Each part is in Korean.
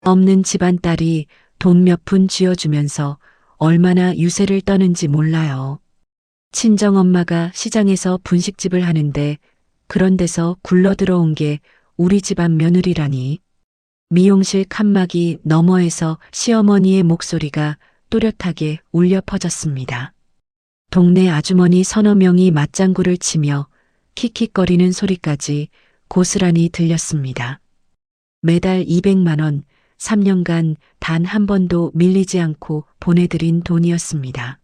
없는 집안 딸이 돈 몇 푼 쥐어주면서 얼마나 유세를 떠는지 몰라요. 친정엄마가 시장에서 분식집을 하는데 그런 데서 굴러 들어온 게 우리 집안 며느리라니. 미용실 칸막이 너머에서 시어머니의 목소리가 또렷하게 울려 퍼졌습니다. 동네 아주머니 서너 명이 맞장구를 치며 킥킥거리는 소리까지 고스란히 들렸습니다. 매달 200만 원, 3년간 단 한 번도 밀리지 않고 보내드린 돈이었습니다.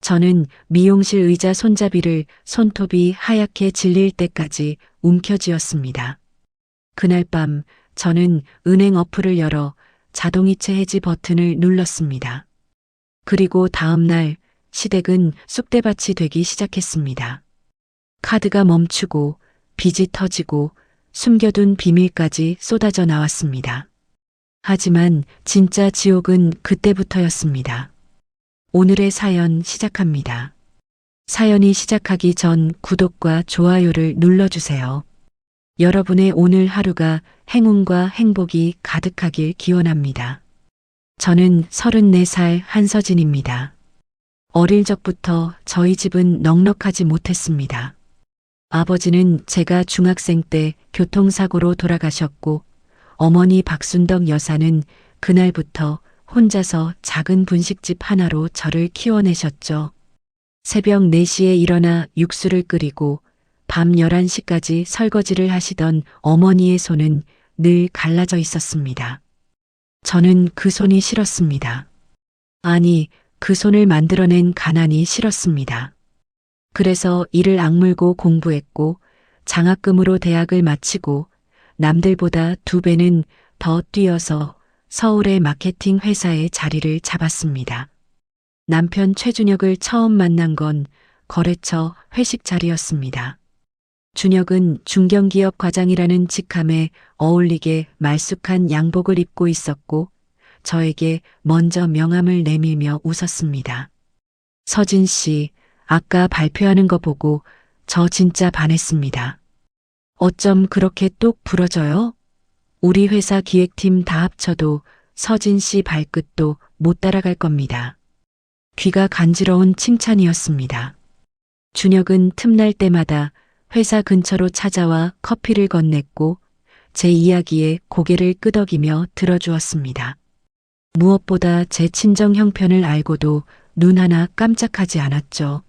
저는 미용실 의자 손잡이를 손톱이 하얗게 질릴 때까지 움켜쥐었습니다. 그날 밤 저는 은행 어플을 열어 자동이체 해지 버튼을 눌렀습니다. 그리고 다음 날 시댁은 쑥대밭이 되기 시작했습니다. 카드가 멈추고 빚이 터지고 숨겨둔 비밀까지 쏟아져 나왔습니다. 하지만 진짜 지옥은 그때부터였습니다. 오늘의 사연 시작합니다. 사연이 시작하기 전 구독과 좋아요를 눌러주세요. 여러분의 오늘 하루가 행운과 행복이 가득하길 기원합니다. 저는 34살 한서진입니다. 어릴 적부터 저희 집은 넉넉하지 못했습니다. 아버지는 제가 중학생 때 교통사고로 돌아가셨고 어머니 박순덕 여사는 그날부터 혼자서 작은 분식집 하나로 저를 키워내셨죠. 새벽 4시에 일어나 육수를 끓이고 밤 11시까지 설거지를 하시던 어머니의 손은 늘 갈라져 있었습니다. 저는 그 손이 싫었습니다. 아니, 그 손을 만들어낸 가난이 싫었습니다. 그래서 이를 악물고 공부했고 장학금으로 대학을 마치고 남들보다 2배는 더 뛰어서 서울의 마케팅 회사에 자리를 잡았습니다. 남편 최준혁을 처음 만난 건 거래처 회식 자리였습니다. 준혁은 중견기업 과장이라는 직함에 어울리게 말쑥한 양복을 입고 있었고 저에게 먼저 명함을 내밀며 웃었습니다. 서진 씨, 아까 발표하는 거 보고 저 진짜 반했습니다. 어쩜 그렇게 똑 부러져요? 우리 회사 기획팀 다 합쳐도 서진 씨 발끝도 못 따라갈 겁니다. 귀가 간지러운 칭찬이었습니다. 준혁은 틈날 때마다 회사 근처로 찾아와 커피를 건넸고 제 이야기에 고개를 끄덕이며 들어주었습니다. 무엇보다 제 친정 형편을 알고도 눈 하나 깜짝하지 않았죠.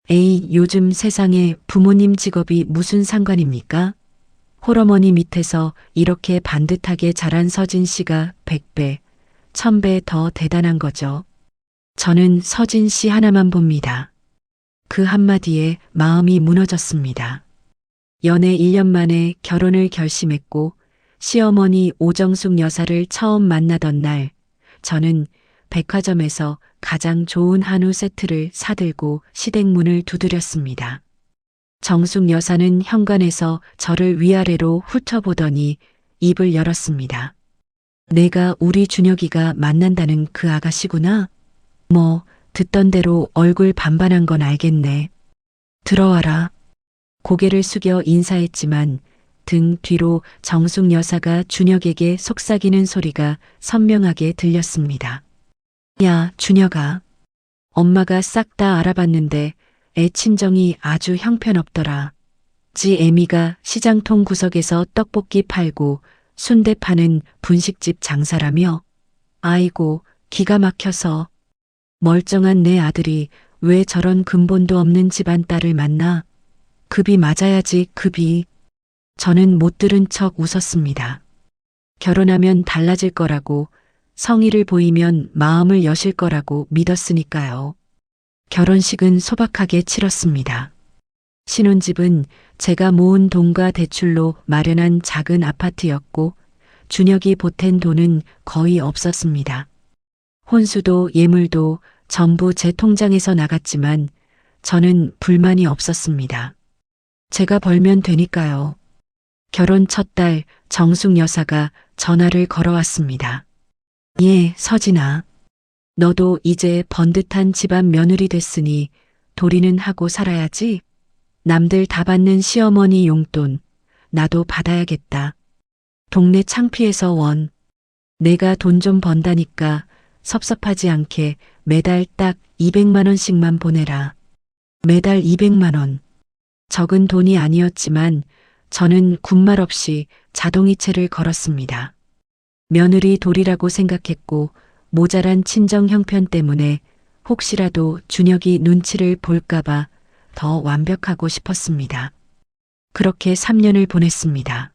에이, 요즘 세상에 부모님 직업이 무슨 상관입니까? 홀어머니 밑에서 이렇게 반듯하게 자란 서진 씨가 100배, 1000배 더 대단한 거죠. 저는 서진 씨 하나만 봅니다. 그 한마디에 마음이 무너졌습니다. 연애 1년 만에 결혼을 결심했고 시어머니 오정숙 여사를 처음 만나던 날 저는 백화점에서 가장 좋은 한우 세트를 사들고 시댁 문을 두드렸습니다. 정숙 여사는 현관에서 저를 위아래로 훑어보더니 입을 열었습니다. 내가 우리 준혁이가 만난다는 그 아가씨구나? 뭐 듣던 대로 얼굴 반반한 건 알겠네. 들어와라. 고개를 숙여 인사했지만 등 뒤로 정숙 여사가 준혁에게 속삭이는 소리가 선명하게 들렸습니다. 야, 준혁아. 엄마가 싹 다 알아봤는데 애 친정이 아주 형편없더라. 지 애미가 시장통 구석에서 떡볶이 팔고 순대 파는 분식집 장사라며. 아이고, 기가 막혀서. 멀쩡한 내 아들이 왜 저런 근본도 없는 집안 딸을 만나? 급이 맞아야지, 급이. 저는 못 들은 척 웃었습니다. 결혼하면 달라질 거라고, 성의를 보이면 마음을 여실 거라고 믿었으니까요. 결혼식은 소박하게 치렀습니다. 신혼집은 제가 모은 돈과 대출로 마련한 작은 아파트였고 준혁이 보탠 돈은 거의 없었습니다. 혼수도 예물도 전부 제 통장에서 나갔지만 저는 불만이 없었습니다. 제가 벌면 되니까요. 결혼 첫 달 정숙 여사가 전화를 걸어왔습니다. 예, 서진아. 너도 이제 번듯한 집안 며느리 됐으니 도리는 하고 살아야지. 남들 다 받는 시어머니 용돈 나도 받아야겠다. 동네 창피해서 원. 내가 돈 좀 번다니까 섭섭하지 않게 매달 딱 200만 원씩만 보내라. 매달 200만 원. 적은 돈이 아니었지만 저는 군말 없이 자동이체를 걸었습니다. 며느리 돌이라고 생각했고 모자란 친정 형편 때문에 혹시라도 준혁이 눈치를 볼까봐 더 완벽하고 싶었습니다. 그렇게 3년을 보냈습니다.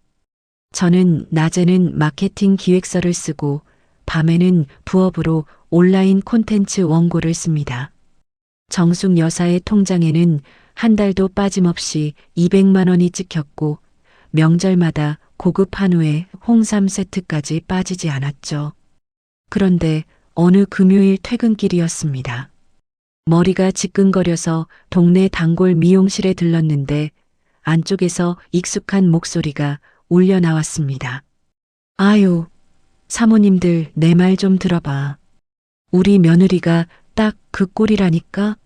저는 낮에는 마케팅 기획서를 쓰고 밤에는 부업으로 온라인 콘텐츠 원고를 씁니다. 정숙 여사의 통장에는 한 달도 빠짐없이 200만 원이 찍혔고 명절마다 고급 한우에 홍삼 세트까지 빠지지 않았죠. 그런데 어느 금요일 퇴근길이었습니다. 머리가 지끈거려서 동네 단골 미용실에 들렀는데 안쪽에서 익숙한 목소리가 울려 나왔습니다. 아유, 사모님들 내 말 좀 들어봐. 우리 며느리가 딱 그 꼴이라니까?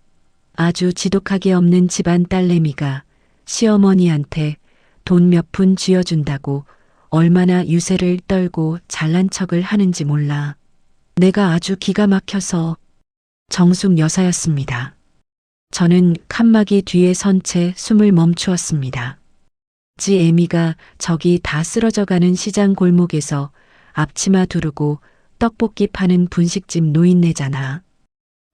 아주 지독하게 없는 집안 딸내미가 시어머니한테 돈 몇 푼 쥐어준다고 얼마나 유세를 떨고 잘난 척을 하는지 몰라. 내가 아주 기가 막혀서. 정숙 여사였습니다. 저는 칸막이 뒤에 선 채 숨을 멈추었습니다. 지 애미가 저기 다 쓰러져가는 시장 골목에서 앞치마 두르고 떡볶이 파는 분식집 노인네잖아.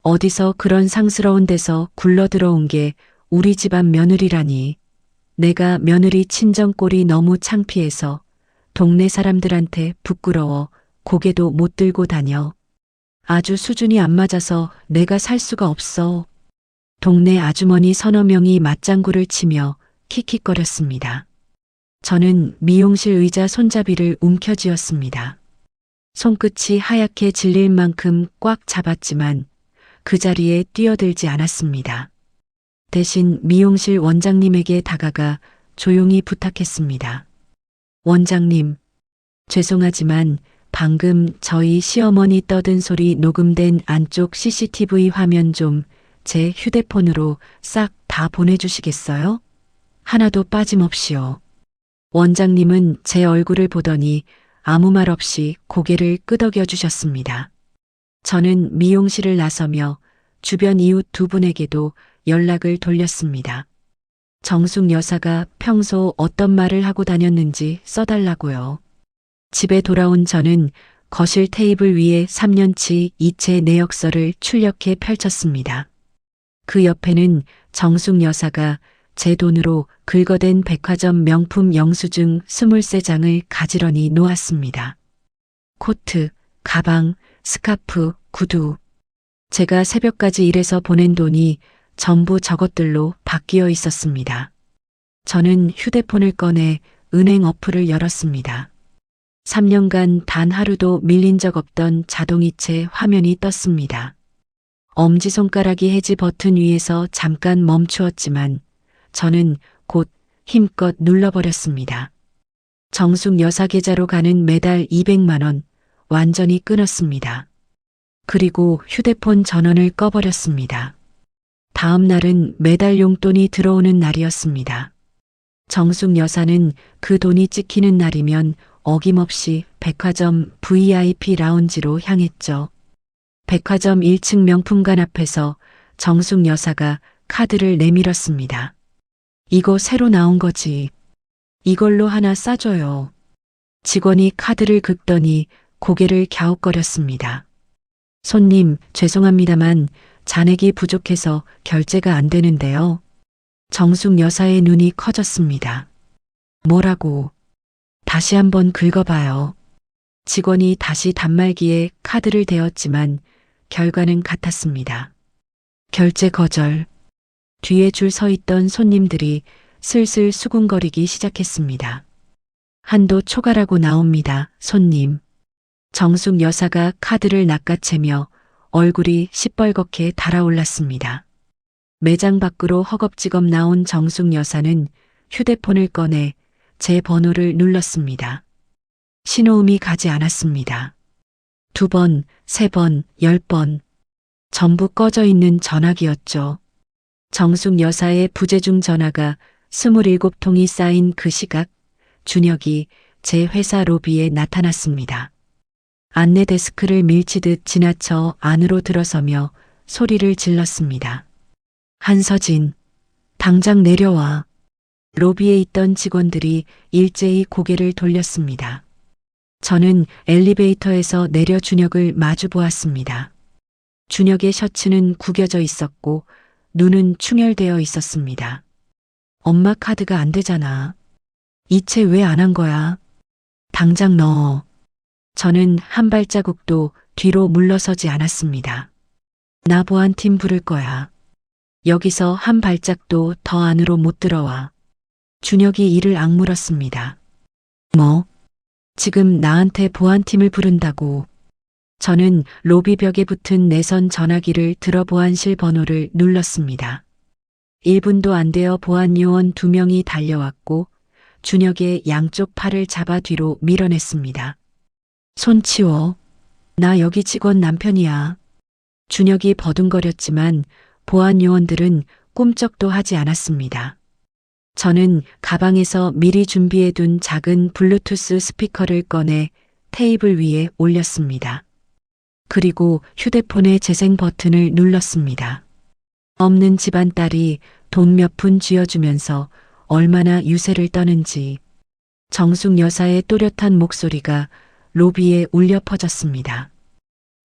어디서 그런 상스러운 데서 굴러 들어온 게 우리 집안 며느리라니. 내가 며느리 친정 꼴이 너무 창피해서 동네 사람들한테 부끄러워 고개도 못 들고 다녀. 아주 수준이 안 맞아서 내가 살 수가 없어. 동네 아주머니 서너 명이 맞장구를 치며 킥킥거렸습니다. 저는 미용실 의자 손잡이를 움켜쥐었습니다. 손끝이 하얗게 질릴 만큼 꽉 잡았지만 그 자리에 뛰어들지 않았습니다. 대신 미용실 원장님에게 다가가 조용히 부탁했습니다. 원장님, 죄송하지만 방금 저희 시어머니 떠든 소리 녹음된 안쪽 CCTV 화면 좀 제 휴대폰으로 싹 다 보내주시겠어요? 하나도 빠짐없이요. 원장님은 제 얼굴을 보더니 아무 말 없이 고개를 끄덕여 주셨습니다. 저는 미용실을 나서며 주변 이웃 두 분에게도 연락을 돌렸습니다. 정숙 여사가 평소 어떤 말을 하고 다녔는지 써달라고요. 집에 돌아온 저는 거실 테이블 위에 3년치 이체 내역서를 출력해 펼쳤습니다. 그 옆에는 정숙 여사가 제 돈으로 긁어댄 백화점 명품 영수증 23장을 가지런히 놓았습니다. 코트, 가방, 스카프, 구두. 제가 새벽까지 일해서 보낸 돈이 전부 저것들로 바뀌어 있었습니다. 저는 휴대폰을 꺼내 은행 어플을 열었습니다. 3년간 단 하루도 밀린 적 없던 자동이체 화면이 떴습니다. 엄지손가락이 해지 버튼 위에서 잠깐 멈추었지만 저는 곧 힘껏 눌러버렸습니다. 정숙 여사 계좌로 가는 매달 200만 원 완전히 끊었습니다. 그리고 휴대폰 전원을 꺼버렸습니다. 다음 날은 매달 용돈이 들어오는 날이었습니다. 정숙 여사는 그 돈이 찍히는 날이면 어김없이 백화점 VIP 라운지로 향했죠. 백화점 1층 명품관 앞에서 정숙 여사가 카드를 내밀었습니다. 이거 새로 나온 거지. 이걸로 하나 싸줘요. 직원이 카드를 긁더니 고개를 갸웃거렸습니다. 손님, 죄송합니다만 잔액이 부족해서 결제가 안 되는데요. 정숙 여사의 눈이 커졌습니다. 뭐라고? 다시 한번 긁어봐요. 직원이 다시 단말기에 카드를 대었지만 결과는 같았습니다. 결제 거절. 뒤에 줄 서 있던 손님들이 슬슬 수군거리기 시작했습니다. 한도 초과라고 나옵니다, 손님. 정숙 여사가 카드를 낚아채며 얼굴이 시뻘겋게 달아올랐습니다. 매장 밖으로 허겁지겁 나온 정숙 여사는 휴대폰을 꺼내 제 번호를 눌렀습니다. 신호음이 가지 않았습니다. 2번, 3번, 10번. 전부 꺼져 있는 전화기였죠. 정숙 여사의 부재중 전화가 27통이 쌓인 그 시각, 준혁이 제 회사 로비에 나타났습니다. 안내 데스크를 밀치듯 지나쳐 안으로 들어서며 소리를 질렀습니다. 한서진, 당장 내려와. 로비에 있던 직원들이 일제히 고개를 돌렸습니다. 저는 엘리베이터에서 내려 준혁을 마주 보았습니다. 준혁의 셔츠는 구겨져 있었고 눈은 충혈되어 있었습니다. 엄마 카드가 안 되잖아. 이체 왜 안 한 거야? 당장 넣어. 저는 한 발자국도 뒤로 물러서지 않았습니다. 나 보안팀 부를 거야. 여기서 한 발짝도 더 안으로 못 들어와. 준혁이 이를 악물었습니다. 뭐? 지금 나한테 보안팀을 부른다고. 저는 로비 벽에 붙은 내선 전화기를 들어 보안실 번호를 눌렀습니다. 1분도 안 되어 보안 요원 2명이 달려왔고 준혁의 양쪽 팔을 잡아 뒤로 밀어냈습니다. 손 치워. 나 여기 직원 남편이야. 준혁이 버둥거렸지만 보안 요원들은 꿈쩍도 하지 않았습니다. 저는 가방에서 미리 준비해둔 작은 블루투스 스피커를 꺼내 테이블 위에 올렸습니다. 그리고 휴대폰의 재생 버튼을 눌렀습니다. 없는 집안 딸이 돈 몇 푼 쥐어주면서 얼마나 유세를 떠는지 정숙 여사의 또렷한 목소리가 로비에 울려 퍼졌습니다.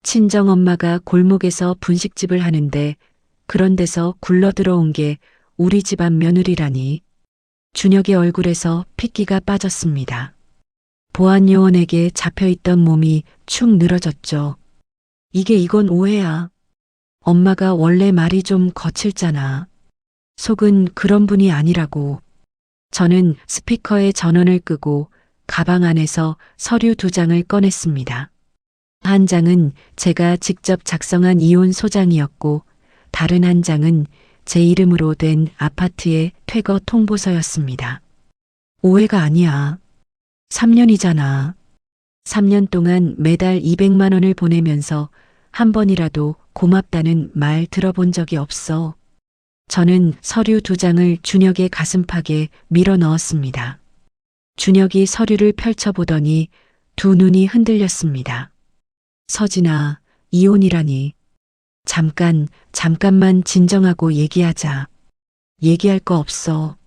친정엄마가 골목에서 분식집을 하는데 그런 데서 굴러 들어온 게 우리 집안 며느리라니. 준혁의 얼굴에서 핏기가 빠졌습니다. 보안 요원에게 잡혀있던 몸이 축 늘어졌죠. 이건 오해야. 엄마가 원래 말이 좀 거칠잖아. 속은 그런 분이 아니라고. 저는 스피커의 전원을 끄고 가방 안에서 서류 2장을 꺼냈습니다. 한 장은 제가 직접 작성한 이혼 소장이었고 다른 한 장은 제 이름으로 된 아파트의 퇴거 통보서였습니다. 오해가 아니야. 3년이잖아. 3년 동안 매달 200만 원을 보내면서 한 번이라도 고맙다는 말 들어본 적이 없어. 저는 서류 2장을 준혁의 가슴팍에 밀어 넣었습니다. 준혁이 서류를 펼쳐보더니 두 눈이 흔들렸습니다. 서진아, 이혼이라니. 잠깐만 진정하고 얘기하자. 얘기할 거 없어.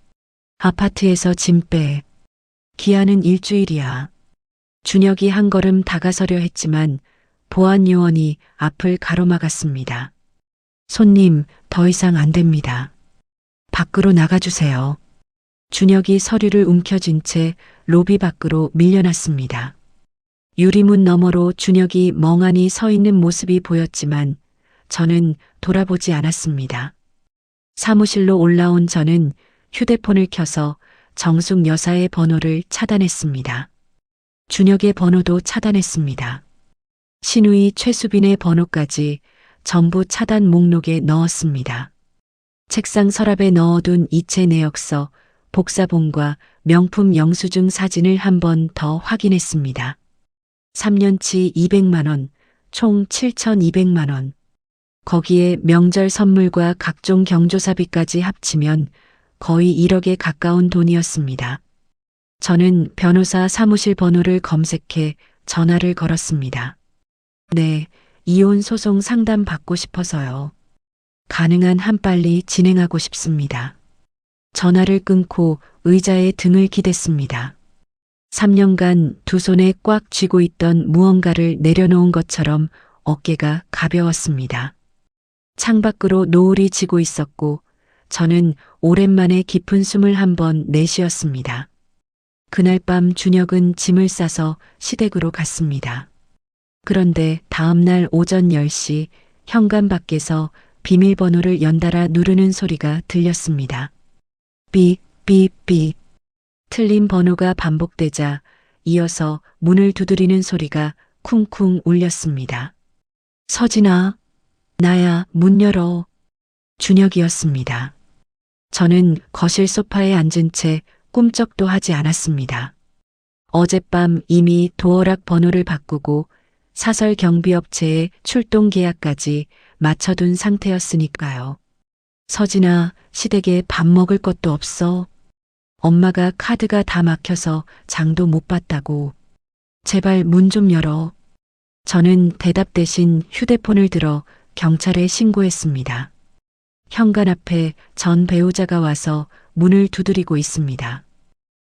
아파트에서 짐 빼. 기한은 일주일이야. 준혁이 한 걸음 다가서려 했지만 보안 요원이 앞을 가로막았습니다. 손님, 더 이상 안 됩니다. 밖으로 나가주세요. 준혁이 서류를 움켜쥔 채 로비 밖으로 밀려났습니다. 유리문 너머로 준혁이 멍하니 서 있는 모습이 보였지만 저는 돌아보지 않았습니다. 사무실로 올라온 저는 휴대폰을 켜서 정숙 여사의 번호를 차단했습니다. 준혁의 번호도 차단했습니다. 신우이 최수빈의 번호까지 전부 차단 목록에 넣었습니다. 책상 서랍에 넣어둔 이체 내역서, 복사본과 명품 영수증 사진을 한 번 더 확인했습니다. 3년치 200만 원, 총 7,200만 원. 거기에 명절 선물과 각종 경조사비까지 합치면 거의 1억에 가까운 돈이었습니다. 저는 변호사 사무실 번호를 검색해 전화를 걸었습니다. 네, 이혼 소송 상담 받고 싶어서요. 가능한 한 빨리 진행하고 싶습니다. 전화를 끊고 의자에 등을 기댔습니다. 3년간 두 손에 꽉 쥐고 있던 무언가를 내려놓은 것처럼 어깨가 가벼웠습니다. 창밖으로 노을이 지고 있었고 저는 오랜만에 깊은 숨을 한번 내쉬었습니다. 그날 밤 준혁은 짐을 싸서 시댁으로 갔습니다. 그런데 다음날 오전 10시 현관 밖에서 비밀번호를 연달아 누르는 소리가 들렸습니다. 삑, 삑, 삑. 틀린 번호가 반복되자 이어서 문을 두드리는 소리가 쿵쿵 울렸습니다. 서진아, 나야, 문 열어. 준혁이었습니다. 저는 거실 소파에 앉은 채 꿈쩍도 하지 않았습니다. 어젯밤 이미 도어락 번호를 바꾸고 사설 경비업체에 출동 계약까지 맞춰둔 상태였으니까요. 서진아, 시댁에 밥 먹을 것도 없어. 엄마가 카드가 다 막혀서 장도 못 봤다고. 제발 문 좀 열어. 저는 대답 대신 휴대폰을 들어 경찰에 신고했습니다. 현관 앞에 전 배우자가 와서 문을 두드리고 있습니다.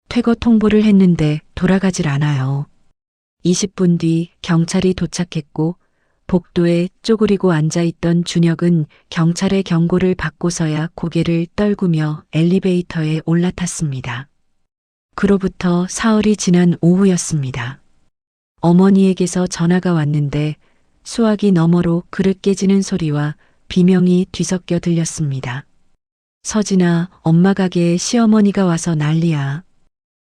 퇴거 통보를 했는데 돌아가질 않아요. 20분 뒤 경찰이 도착했고 복도에 쪼그리고 앉아있던 준혁은 경찰의 경고를 받고서야 고개를 떨구며 엘리베이터에 올라탔습니다. 그로부터 사흘이 지난 오후였습니다. 어머니에게서 전화가 왔는데 수화기 너머로 그릇 깨지는 소리와 비명이 뒤섞여 들렸습니다. 서진아, 엄마 가게에 시어머니가 와서 난리야.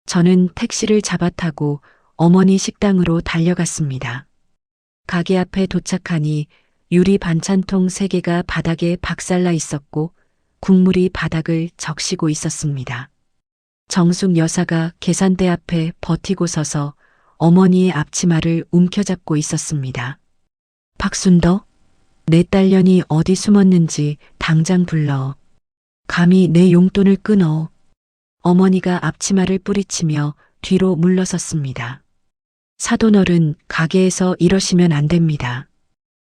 저는 택시를 잡아 타고 어머니 식당으로 달려갔습니다. 가게 앞에 도착하니 유리 반찬통 3개가 바닥에 박살나 있었고 국물이 바닥을 적시고 있었습니다. 정숙 여사가 계산대 앞에 버티고 서서 어머니의 앞치마를 움켜잡고 있었습니다. 박순덕, 내 딸년이 어디 숨었는지 당장 불러. 감히 내 용돈을 끊어. 어머니가 앞치마를 뿌리치며 뒤로 물러섰습니다. 사돈어른, 가게에서 이러시면 안 됩니다.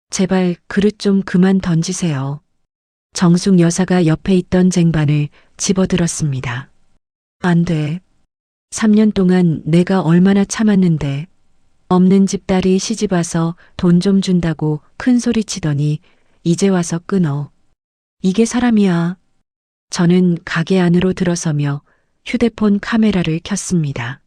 제발 그릇 좀 그만 던지세요. 정숙 여사가 옆에 있던 쟁반을 집어들었습니다. 안 돼. 3년 동안 내가 얼마나 참았는데. 없는 집 딸이 시집 와서 돈 좀 준다고 큰 소리 치더니 이제 와서 끊어. 이게 사람이야. 저는 가게 안으로 들어서며 휴대폰 카메라를 켰습니다.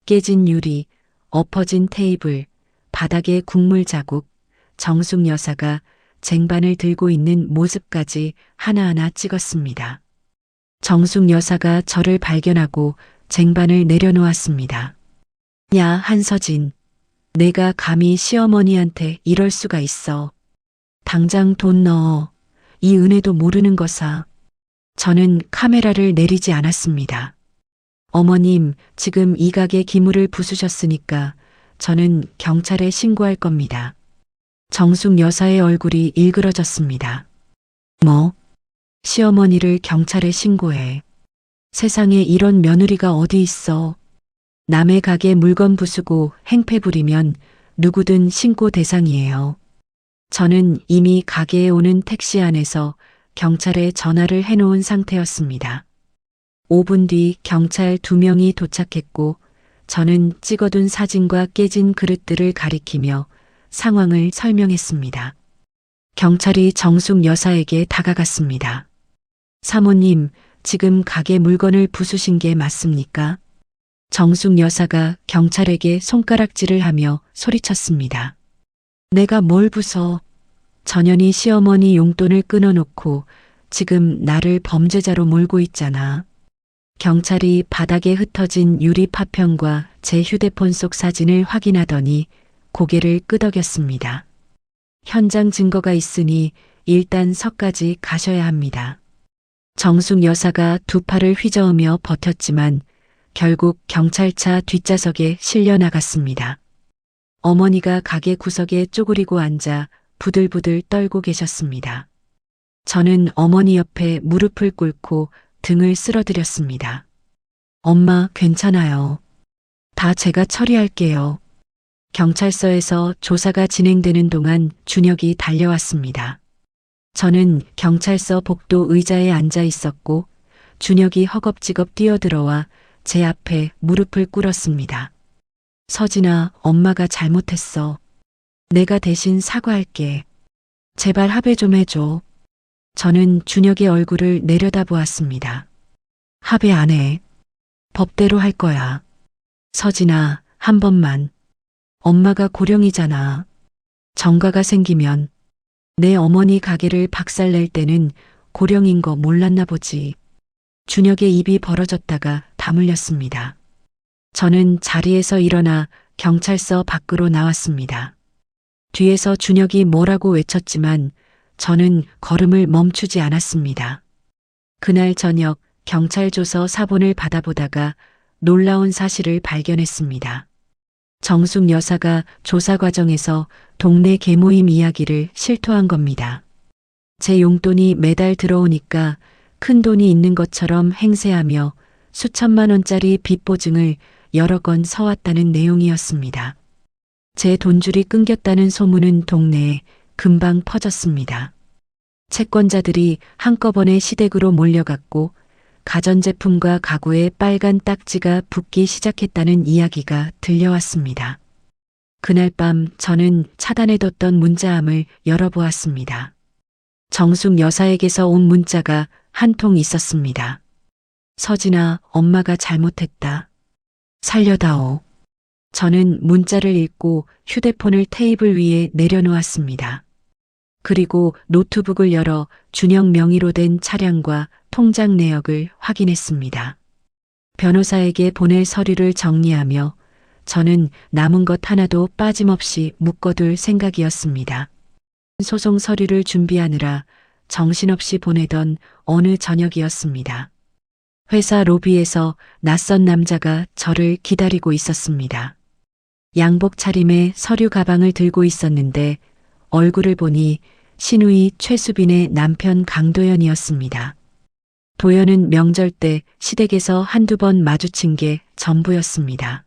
깨진 유리, 엎어진 테이블, 바닥에 국물 자국, 정숙 여사가 쟁반을 들고 있는 모습까지 하나하나 찍었습니다. 정숙 여사가 저를 발견하고 쟁반을 내려놓았습니다. 야, 한서진. 내가 감히 시어머니한테 이럴 수가 있어. 당장 돈 넣어. 이 은혜도 모르는 거사. 저는 카메라를 내리지 않았습니다. 어머님, 지금 이 가게 기물을 부수셨으니까 저는 경찰에 신고할 겁니다. 정숙 여사의 얼굴이 일그러졌습니다. 뭐? 시어머니를 경찰에 신고해. 세상에 이런 며느리가 어디 있어. 남의 가게 물건 부수고 행패 부리면 누구든 신고 대상이에요. 저는 이미 가게에 오는 택시 안에서 경찰에 전화를 해놓은 상태였습니다. 5분 뒤 경찰 2명이 도착했고 저는 찍어둔 사진과 깨진 그릇들을 가리키며 상황을 설명했습니다. 경찰이 정숙 여사에게 다가갔습니다. 사모님, 지금 가게 물건을 부수신 게 맞습니까? 정숙 여사가 경찰에게 손가락질을 하며 소리쳤습니다. 내가 뭘 부숴? 전현희 시어머니 용돈을 끊어놓고 지금 나를 범죄자로 몰고 있잖아. 경찰이 바닥에 흩어진 유리 파편과 제 휴대폰 속 사진을 확인하더니 고개를 끄덕였습니다. 현장 증거가 있으니 일단 서까지 가셔야 합니다. 정숙 여사가 2팔을 휘저으며 버텼지만 결국 경찰차 뒷좌석에 실려 나갔습니다. 어머니가 가게 구석에 쪼그리고 앉아 부들부들 떨고 계셨습니다. 저는 어머니 옆에 무릎을 꿇고 등을 쓸어드렸습니다. 엄마, 괜찮아요. 다 제가 처리할게요. 경찰서에서 조사가 진행되는 동안 준혁이 달려왔습니다. 저는 경찰서 복도 의자에 앉아 있었고 준혁이 허겁지겁 뛰어들어와 제 앞에 무릎을 꿇었습니다. 서진아, 엄마가 잘못했어. 내가 대신 사과할게. 제발 합의 좀 해줘. 저는 준혁의 얼굴을 내려다보았습니다. 합의 안 해. 법대로 할 거야. 서진아, 한 번만. 엄마가 고령이잖아. 정가가 생기면 내 어머니 가게를 박살낼 때는 고령인 거 몰랐나 보지. 준혁의 입이 벌어졌다가 다물렸습니다. 저는 자리에서 일어나 경찰서 밖으로 나왔습니다. 뒤에서 준혁이 뭐라고 외쳤지만 저는 걸음을 멈추지 않았습니다. 그날 저녁 경찰 조서 사본을 받아보다가 놀라운 사실을 발견했습니다. 정숙 여사가 조사 과정에서 동네 계모임 이야기를 실토한 겁니다. 제 용돈이 매달 들어오니까 큰 돈이 있는 것처럼 행세하며 수천만 원짜리 빚 보증을 여러 건 서왔다는 내용이었습니다. 제 돈줄이 끊겼다는 소문은 동네에 금방 퍼졌습니다. 채권자들이 한꺼번에 시댁으로 몰려갔고 가전제품과 가구에 빨간 딱지가 붙기 시작했다는 이야기가 들려왔습니다. 그날 밤 저는 차단해뒀던 문자함을 열어보았습니다. 정숙 여사에게서 온 문자가 한 통 있었습니다. 서진아, 엄마가 잘못했다. 살려다오. 저는 문자를 읽고 휴대폰을 테이블 위에 내려놓았습니다. 그리고 노트북을 열어 준영 명의로 된 차량과 통장 내역을 확인했습니다. 변호사에게 보낼 서류를 정리하며 저는 남은 것 하나도 빠짐없이 묶어둘 생각이었습니다. 소송 서류를 준비하느라 정신없이 보내던 어느 저녁이었습니다. 회사 로비에서 낯선 남자가 저를 기다리고 있었습니다. 양복 차림에 서류 가방을 들고 있었는데 얼굴을 보니 신우이 최수빈의 남편 강도연이었습니다. 도연은 명절 때 시댁에서 한두 번 마주친 게 전부였습니다.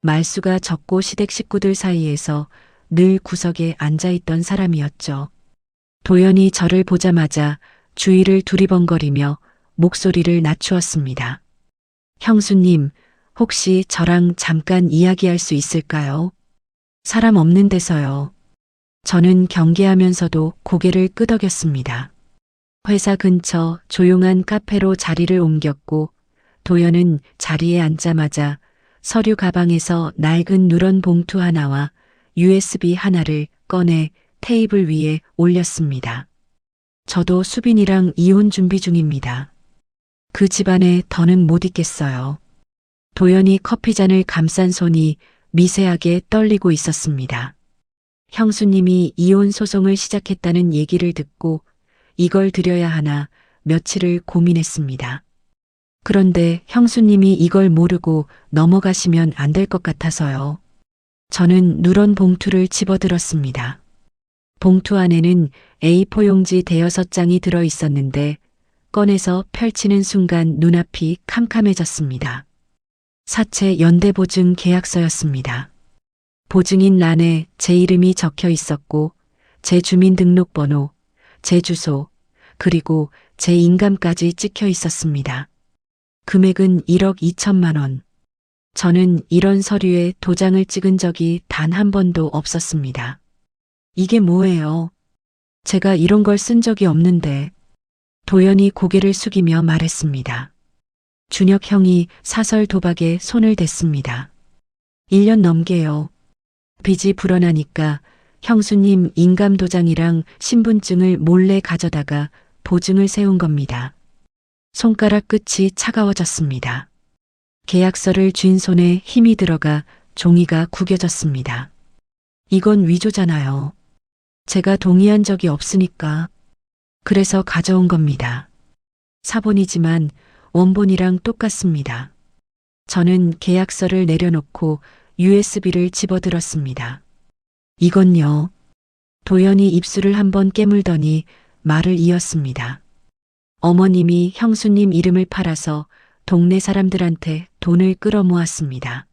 말수가 적고 시댁 식구들 사이에서 늘 구석에 앉아있던 사람이었죠. 도연이 저를 보자마자 주위를 두리번거리며 목소리를 낮추었습니다. 형수님, 혹시 저랑 잠깐 이야기할 수 있을까요? 사람 없는 데서요. 저는 경계하면서도 고개를 끄덕였습니다. 회사 근처 조용한 카페로 자리를 옮겼고 도연은 자리에 앉자마자 서류 가방에서 낡은 누런 봉투 하나와 USB 하나를 꺼내 테이블 위에 올렸습니다. 저도 수빈이랑 이혼 준비 중입니다. 그 집안에 더는 못 있겠어요. 도연이 커피잔을 감싼 손이 미세하게 떨리고 있었습니다. 형수님이 이혼 소송을 시작했다는 얘기를 듣고 이걸 드려야 하나 며칠을 고민했습니다. 그런데 형수님이 이걸 모르고 넘어가시면 안 될 것 같아서요. 저는 누런 봉투를 집어들었습니다. 봉투 안에는 A4 용지 대여섯 장이 들어 있었는데 꺼내서 펼치는 순간 눈앞이 캄캄해졌습니다. 사채 연대보증 계약서였습니다. 보증인 란에 제 이름이 적혀 있었고 제 주민등록번호, 제 주소, 그리고 제 인감까지 찍혀 있었습니다. 금액은 1억 2천만 원. 저는 이런 서류에 도장을 찍은 적이 단 한 번도 없었습니다. 이게 뭐예요? 제가 이런 걸 쓴 적이 없는데. 도연이 고개를 숙이며 말했습니다. 준혁 형이 사설 도박에 손을 댔습니다. 1년 넘게요. 빚이 불어나니까 형수님 인감도장이랑 신분증을 몰래 가져다가 보증을 세운 겁니다. 손가락 끝이 차가워졌습니다. 계약서를 쥔 손에 힘이 들어가 종이가 구겨졌습니다. 이건 위조잖아요. 제가 동의한 적이 없으니까. 그래서 가져온 겁니다. 사본이지만 원본이랑 똑같습니다. 저는 계약서를 내려놓고 USB를 집어들었습니다. 이건요. 도연이 입술을 한번 깨물더니 말을 이었습니다. 어머님이 형수님 이름을 팔아서 동네 사람들한테 돈을 끌어모았습니다.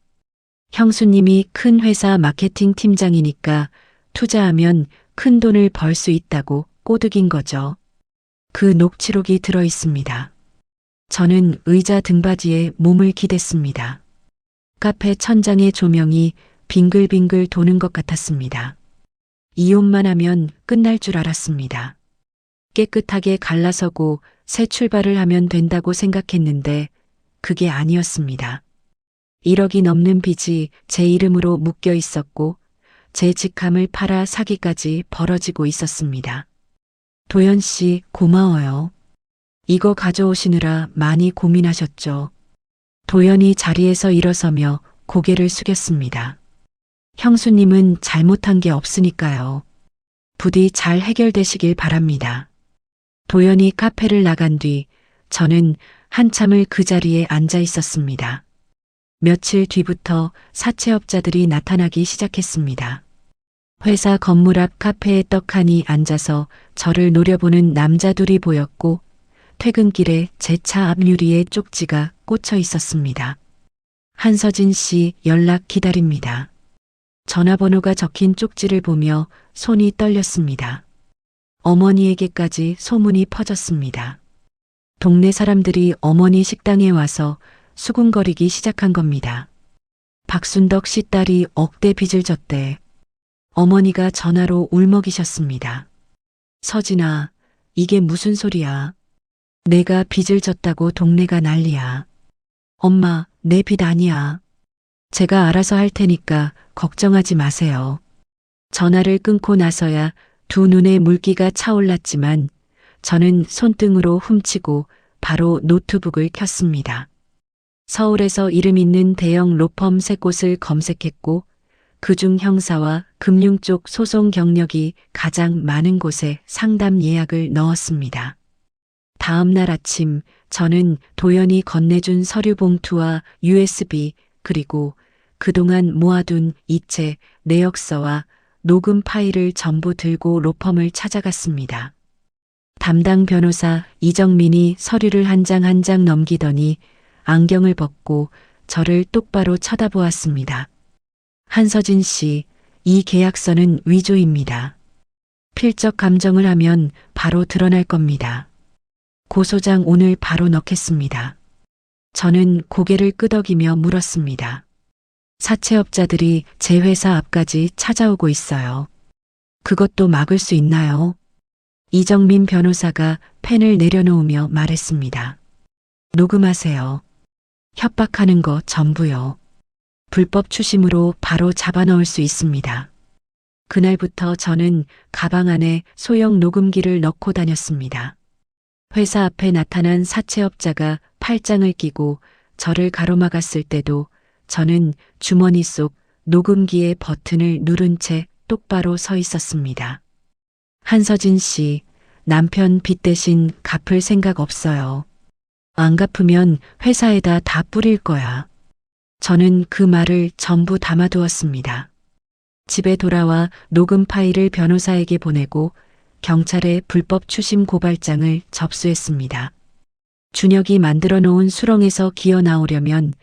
형수님이 큰 회사 마케팅 팀장이니까 투자하면 큰 돈을 벌 수 있다고 꼬드긴 거죠. 그 녹취록이 들어 있습니다. 저는 의자 등받이에 몸을 기댔습니다. 카페 천장의 조명이 빙글빙글 도는 것 같았습니다. 이혼만 하면 끝날 줄 알았습니다. 깨끗하게 갈라서고 새 출발을 하면 된다고 생각했는데 그게 아니었습니다. 1억이 넘는 빚이 제 이름으로 묶여 있었고 제 직함을 팔아 사기까지 벌어지고 있었습니다. 도연 씨, 고마워요. 이거 가져오시느라 많이 고민하셨죠. 도연이 자리에서 일어서며 고개를 숙였습니다. 형수님은 잘못한 게 없으니까요. 부디 잘 해결되시길 바랍니다. 도연이 카페를 나간 뒤 저는 한참을 그 자리에 앉아 있었습니다. 며칠 뒤부터 사채업자들이 나타나기 시작했습니다. 회사 건물 앞 카페에 떡하니 앉아서 저를 노려보는 남자 둘이 보였고 퇴근길에 제 차 앞 유리에 쪽지가 꽂혀 있었습니다. 한서진 씨 연락 기다립니다. 전화번호가 적힌 쪽지를 보며 손이 떨렸습니다. 어머니에게까지 소문이 퍼졌습니다. 동네 사람들이 어머니 식당에 와서 수군거리기 시작한 겁니다. 박순덕 씨 딸이 억대 빚을 졌대. 어머니가 전화로 울먹이셨습니다. 서진아, 이게 무슨 소리야? 내가 빚을 졌다고 동네가 난리야. 엄마, 내 빚 아니야. 제가 알아서 할 테니까 걱정하지 마세요. 전화를 끊고 나서야 두 눈에 물기가 차올랐지만 저는 손등으로 훔치고 바로 노트북을 켰습니다. 서울에서 이름 있는 대형 로펌 3곳을 검색했고 그중 형사와 금융 쪽 소송 경력이 가장 많은 곳에 상담 예약을 넣었습니다. 다음 날 아침 저는 도연이 건네준 서류 봉투와 USB 그리고 그동안 모아둔 이체, 내역서와 녹음 파일을 전부 들고 로펌을 찾아갔습니다. 담당 변호사 이정민이 서류를 한 장 한 장 넘기더니 안경을 벗고 저를 똑바로 쳐다보았습니다. 한서진 씨, 이 계약서는 위조입니다. 필적 감정을 하면 바로 드러날 겁니다. 고소장 오늘 바로 넣겠습니다. 저는 고개를 끄덕이며 물었습니다. 사채업자들이 제 회사 앞까지 찾아오고 있어요. 그것도 막을 수 있나요? 이정민 변호사가 펜을 내려놓으며 말했습니다. 녹음하세요. 협박하는 거 전부요. 불법 추심으로 바로 잡아넣을 수 있습니다. 그날부터 저는 가방 안에 소형 녹음기를 넣고 다녔습니다. 회사 앞에 나타난 사채업자가 팔짱을 끼고 저를 가로막았을 때도 저는 주머니 속 녹음기의 버튼을 누른 채 똑바로 서 있었습니다. 한서진 씨, 남편 빚 대신 갚을 생각 없어요. 안 갚으면 회사에다 다 뿌릴 거야. 저는 그 말을 전부 담아두었습니다. 집에 돌아와 녹음 파일을 변호사에게 보내고 경찰에 불법 추심 고발장을 접수했습니다. 준혁이 만들어 놓은 수렁에서 기어 나오려면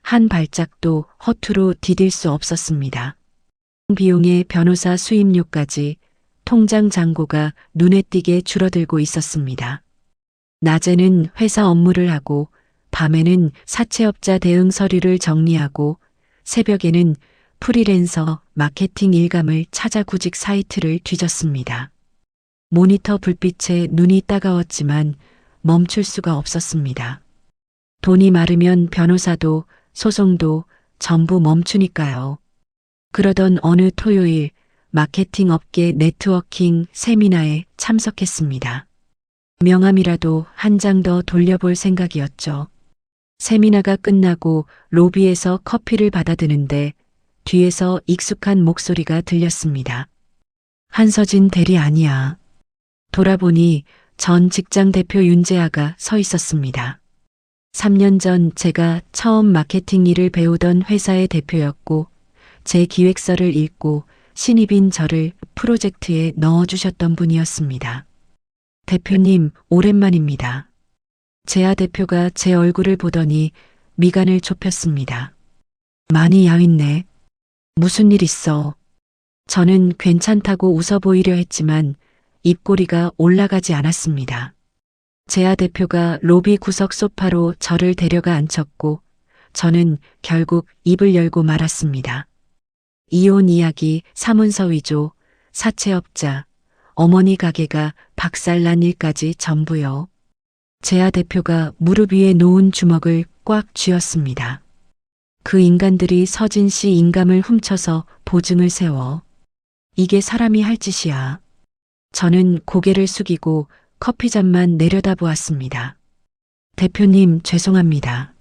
한 발짝도 허투루 디딜 수 없었습니다. 비용에 변호사 수임료까지 통장 잔고가 눈에 띄게 줄어들고 있었습니다. 낮에는 회사 업무를 하고 밤에는 사채업자 대응 서류를 정리하고 새벽에는 프리랜서 마케팅 일감을 찾아 구직 사이트를 뒤졌습니다. 모니터 불빛에 눈이 따가웠지만 멈출 수가 없었습니다. 돈이 마르면 변호사도 소송도 전부 멈추니까요. 그러던 어느 토요일 마케팅 업계 네트워킹 세미나에 참석했습니다. 명함이라도 한 장 더 돌려볼 생각이었죠. 세미나가 끝나고 로비에서 커피를 받아드는데 뒤에서 익숙한 목소리가 들렸습니다. 한서진 대리 아니야. 돌아보니 전 직장 대표 윤재아가 서 있었습니다. 3년 전 제가 처음 마케팅 일을 배우던 회사의 대표였고 제 기획서를 읽고 신입인 저를 프로젝트에 넣어주셨던 분이었습니다. 대표님, 오랜만입니다. 재아 대표가 제 얼굴을 보더니 미간을 좁혔습니다. 많이 야윈네. 무슨 일 있어? 저는 괜찮다고 웃어 보이려 했지만 입꼬리가 올라가지 않았습니다. 재아 대표가 로비 구석 소파로 저를 데려가 앉혔고 저는 결국 입을 열고 말았습니다. 이혼 이야기, 사문서 위조, 사채업자, 어머니 가게가 박살난 일까지 전부요. 재아 대표가 무릎 위에 놓은 주먹을 꽉 쥐었습니다. 그 인간들이 서진 씨 인감을 훔쳐서 보증을 세워. 이게 사람이 할 짓이야. 저는 고개를 숙이고 커피잔만 내려다보았습니다. 대표님, 죄송합니다.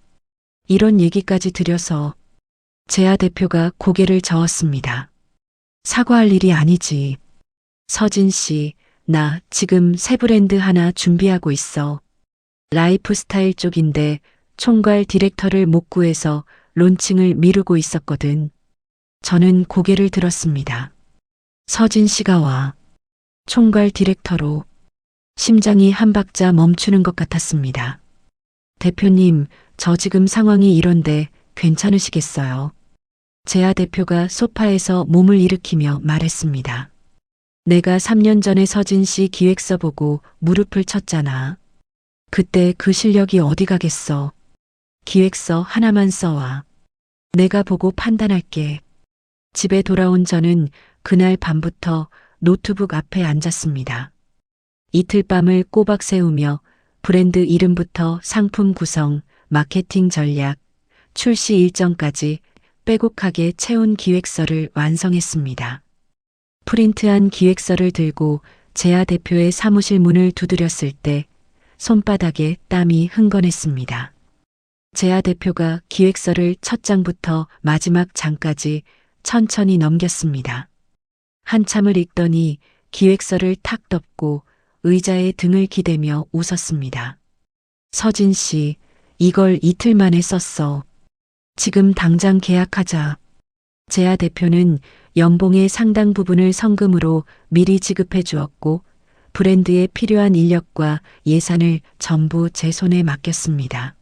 이런 얘기까지 드려서. 재아 대표가 고개를 저었습니다. 사과할 일이 아니지. 서진 씨, 나 지금 새 브랜드 하나 준비하고 있어. 라이프스타일 쪽인데 총괄 디렉터를 못 구해서 론칭을 미루고 있었거든. 저는 고개를 들었습니다. 서진 씨가 와. 총괄 디렉터로. 심장이 한 박자 멈추는 것 같았습니다. 대표님, 저 지금 상황이 이런데 괜찮으시겠어요? 재하 대표가 소파에서 몸을 일으키며 말했습니다. 내가 3년 전에 서진 씨 기획서 보고 무릎을 쳤잖아. 그때 그 실력이 어디 가겠어. 기획서 하나만 써와. 내가 보고 판단할게. 집에 돌아온 저는 그날 밤부터 노트북 앞에 앉았습니다. 이틀 밤을 꼬박 세우며 브랜드 이름부터 상품 구성, 마케팅 전략, 출시 일정까지 빼곡하게 채운 기획서를 완성했습니다. 프린트한 기획서를 들고 재하 대표의 사무실 문을 두드렸을 때 손바닥에 땀이 흥건했습니다. 재하 대표가 기획서를 첫 장부터 마지막 장까지 천천히 넘겼습니다. 한참을 읽더니 기획서를 탁 덮고 의자에 등을 기대며 웃었습니다. 서진 씨, 이걸 이틀 만에 썼어. 지금 당장 계약하자. 재하 대표는 연봉의 상당 부분을 성금으로 미리 지급해 주었고 브랜드에 필요한 인력과 예산을 전부 제 손에 맡겼습니다.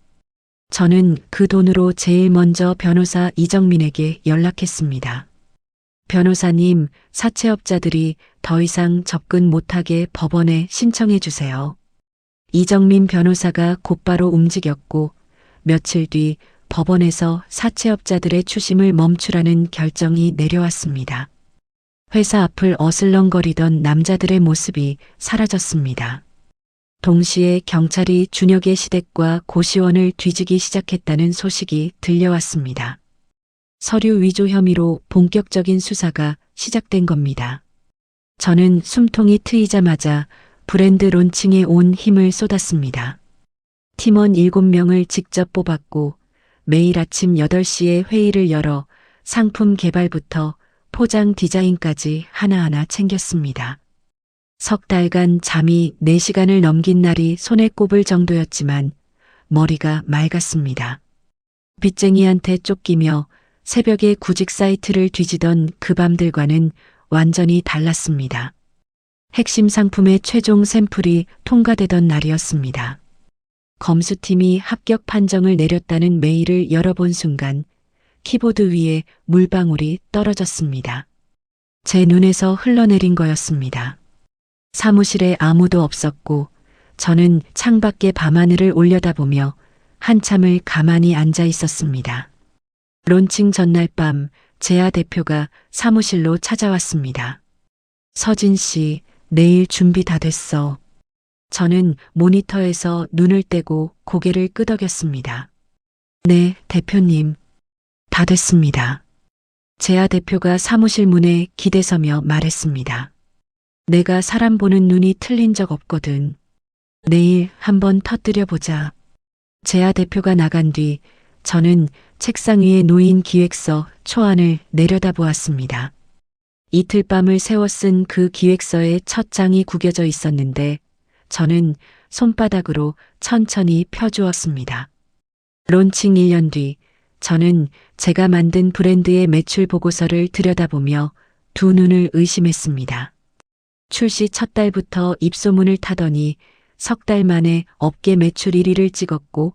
저는 그 돈으로 제일 먼저 변호사 이정민에게 연락했습니다. 변호사님, 사채업자들이 더 이상 접근 못하게 법원에 신청해 주세요. 이정민 변호사가 곧바로 움직였고 며칠 뒤 법원에서 사채업자들의 추심을 멈추라는 결정이 내려왔습니다. 회사 앞을 어슬렁거리던 남자들의 모습이 사라졌습니다. 동시에 경찰이 준혁의 시댁과 고시원을 뒤지기 시작했다는 소식이 들려왔습니다. 서류 위조 혐의로 본격적인 수사가 시작된 겁니다. 저는 숨통이 트이자마자 브랜드 론칭에 온 힘을 쏟았습니다. 팀원 7명을 직접 뽑았고 매일 아침 8시에 회의를 열어 상품 개발부터 포장 디자인까지 하나하나 챙겼습니다. 석 달간 잠이 4시간을 넘긴 날이 손에 꼽을 정도였지만 머리가 맑았습니다. 빚쟁이한테 쫓기며 새벽에 구직 사이트를 뒤지던 그 밤들과는 완전히 달랐습니다. 핵심 상품의 최종 샘플이 통과되던 날이었습니다. 검수팀이 합격 판정을 내렸다는 메일을 열어본 순간 키보드 위에 물방울이 떨어졌습니다. 제 눈에서 흘러내린 거였습니다. 사무실에 아무도 없었고 저는 창밖에 밤하늘을 올려다보며 한참을 가만히 앉아 있었습니다. 론칭 전날 밤 재하 대표가 사무실로 찾아왔습니다. 서진 씨, 내일 준비 다 됐어. 저는 모니터에서 눈을 떼고 고개를 끄덕였습니다. 네, 대표님. 다 됐습니다. 재하 대표가 사무실 문에 기대서며 말했습니다. 내가 사람 보는 눈이 틀린 적 없거든. 내일 한번 터뜨려 보자. 재하 대표가 나간 뒤 저는 책상 위에 놓인 기획서 초안을 내려다보았습니다. 이틀 밤을 새워 쓴 그 기획서의 첫 장이 구겨져 있었는데 저는 손바닥으로 천천히 펴주었습니다. 론칭 1년 뒤 저는 제가 만든 브랜드의 매출 보고서를 들여다보며 두 눈을 의심했습니다. 출시 첫 달부터 입소문을 타더니 석 달 만에 업계 매출 1위를 찍었고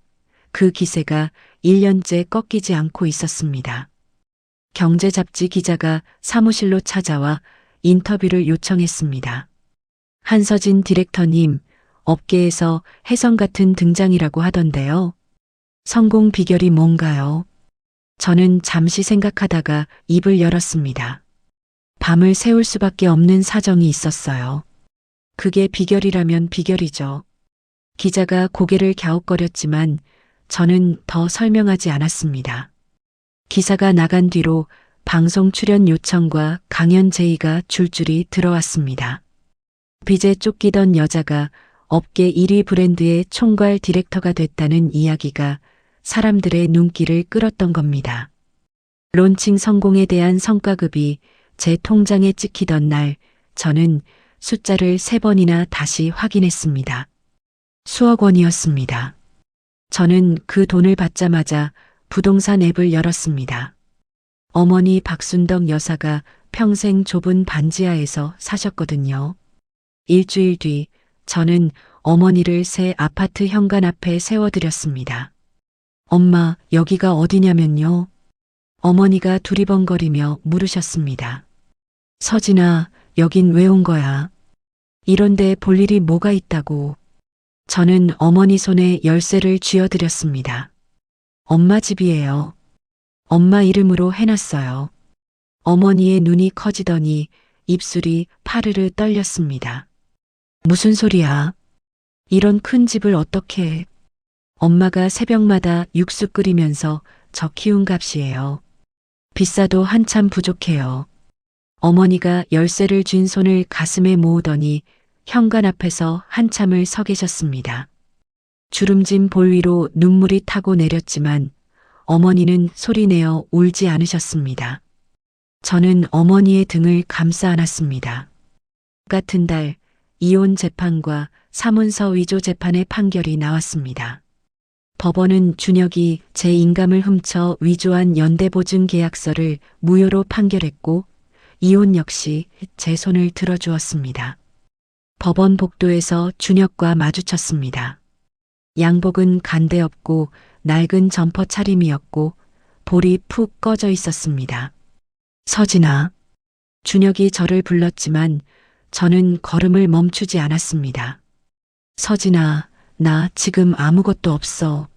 그 기세가 1년째 꺾이지 않고 있었습니다. 경제 잡지 기자가 사무실로 찾아와 인터뷰를 요청했습니다. 한서진 디렉터님, 업계에서 혜성 같은 등장이라고 하던데요. 성공 비결이 뭔가요? 저는 잠시 생각하다가 입을 열었습니다. 밤을 새울 수밖에 없는 사정이 있었어요. 그게 비결이라면 비결이죠. 기자가 고개를 갸웃거렸지만 저는 더 설명하지 않았습니다. 기사가 나간 뒤로 방송 출연 요청과 강연 제의가 줄줄이 들어왔습니다. 빚에 쫓기던 여자가 업계 1위 브랜드의 총괄 디렉터가 됐다는 이야기가 사람들의 눈길을 끌었던 겁니다. 론칭 성공에 대한 성과급이 제 통장에 찍히던 날 저는 숫자를 3번이나 다시 확인했습니다. 수억 원이었습니다. 저는 그 돈을 받자마자 부동산 앱을 열었습니다. 어머니 박순덕 여사가 평생 좁은 반지하에서 사셨거든요. 일주일 뒤 저는 어머니를 새 아파트 현관 앞에 세워드렸습니다. 엄마, 여기가 어디냐면요. 어머니가 두리번거리며 물으셨습니다. 서진아, 여긴 왜 온 거야? 이런데 볼 일이 뭐가 있다고. 저는 어머니 손에 열쇠를 쥐어드렸습니다. 엄마 집이에요. 엄마 이름으로 해놨어요. 어머니의 눈이 커지더니 입술이 파르르 떨렸습니다. 무슨 소리야? 이런 큰 집을 어떻게 해? 엄마가 새벽마다 육수 끓이면서 저 키운 값이에요. 비싸도 한참 부족해요. 어머니가 열쇠를 쥔 손을 가슴에 모으더니 현관 앞에서 한참을 서 계셨습니다. 주름진 볼 위로 눈물이 타고 내렸지만 어머니는 소리내어 울지 않으셨습니다. 저는 어머니의 등을 감싸 안았습니다. 같은 달 이혼 재판과 사문서 위조 재판의 판결이 나왔습니다. 법원은 준혁이 제 인감을 훔쳐 위조한 연대보증 계약서를 무효로 판결했고 이혼 역시 제 손을 들어주었습니다. 법원 복도에서 준혁과 마주쳤습니다. 양복은 간데없고 낡은 점퍼 차림이었고 볼이 푹 꺼져 있었습니다. 서진아. 준혁이 저를 불렀지만 저는 걸음을 멈추지 않았습니다. 서진아, 나 지금 아무것도 없어.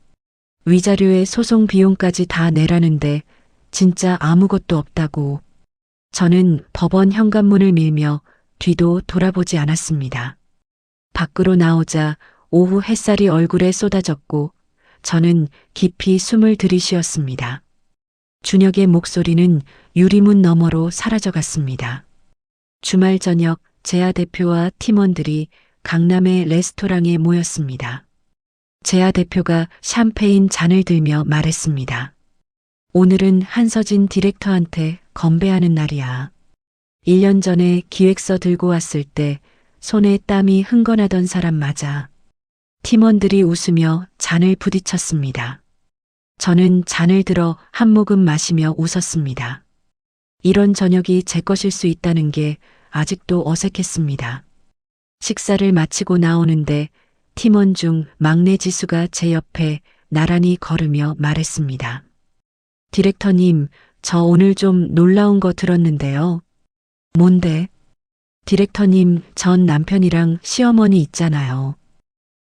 위자료에 소송 비용까지 다 내라는데 진짜 아무것도 없다고. 저는 법원 현관문을 밀며 뒤도 돌아보지 않았습니다. 밖으로 나오자 오후 햇살이 얼굴에 쏟아졌고 저는 깊이 숨을 들이쉬었습니다. 준혁의 목소리는 유리문 너머로 사라져갔습니다. 주말 저녁 재하 대표와 팀원들이 강남의 레스토랑에 모였습니다. 재하 대표가 샴페인 잔을 들며 말했습니다. 오늘은 한서진 디렉터한테 건배하는 날이야. 1년 전에 기획서 들고 왔을 때 손에 땀이 흥건하던 사람 맞아. 팀원들이 웃으며 잔을 부딪혔습니다. 저는 잔을 들어 한 모금 마시며 웃었습니다. 이런 저녁이 제 것일 수 있다는 게 아직도 어색했습니다. 식사를 마치고 나오는데 팀원 중 막내 지수가 제 옆에 나란히 걸으며 말했습니다. 디렉터님, 저 오늘 좀 놀라운 거 들었는데요. 뭔데? 디렉터님, 전 남편이랑 시어머니 있잖아요.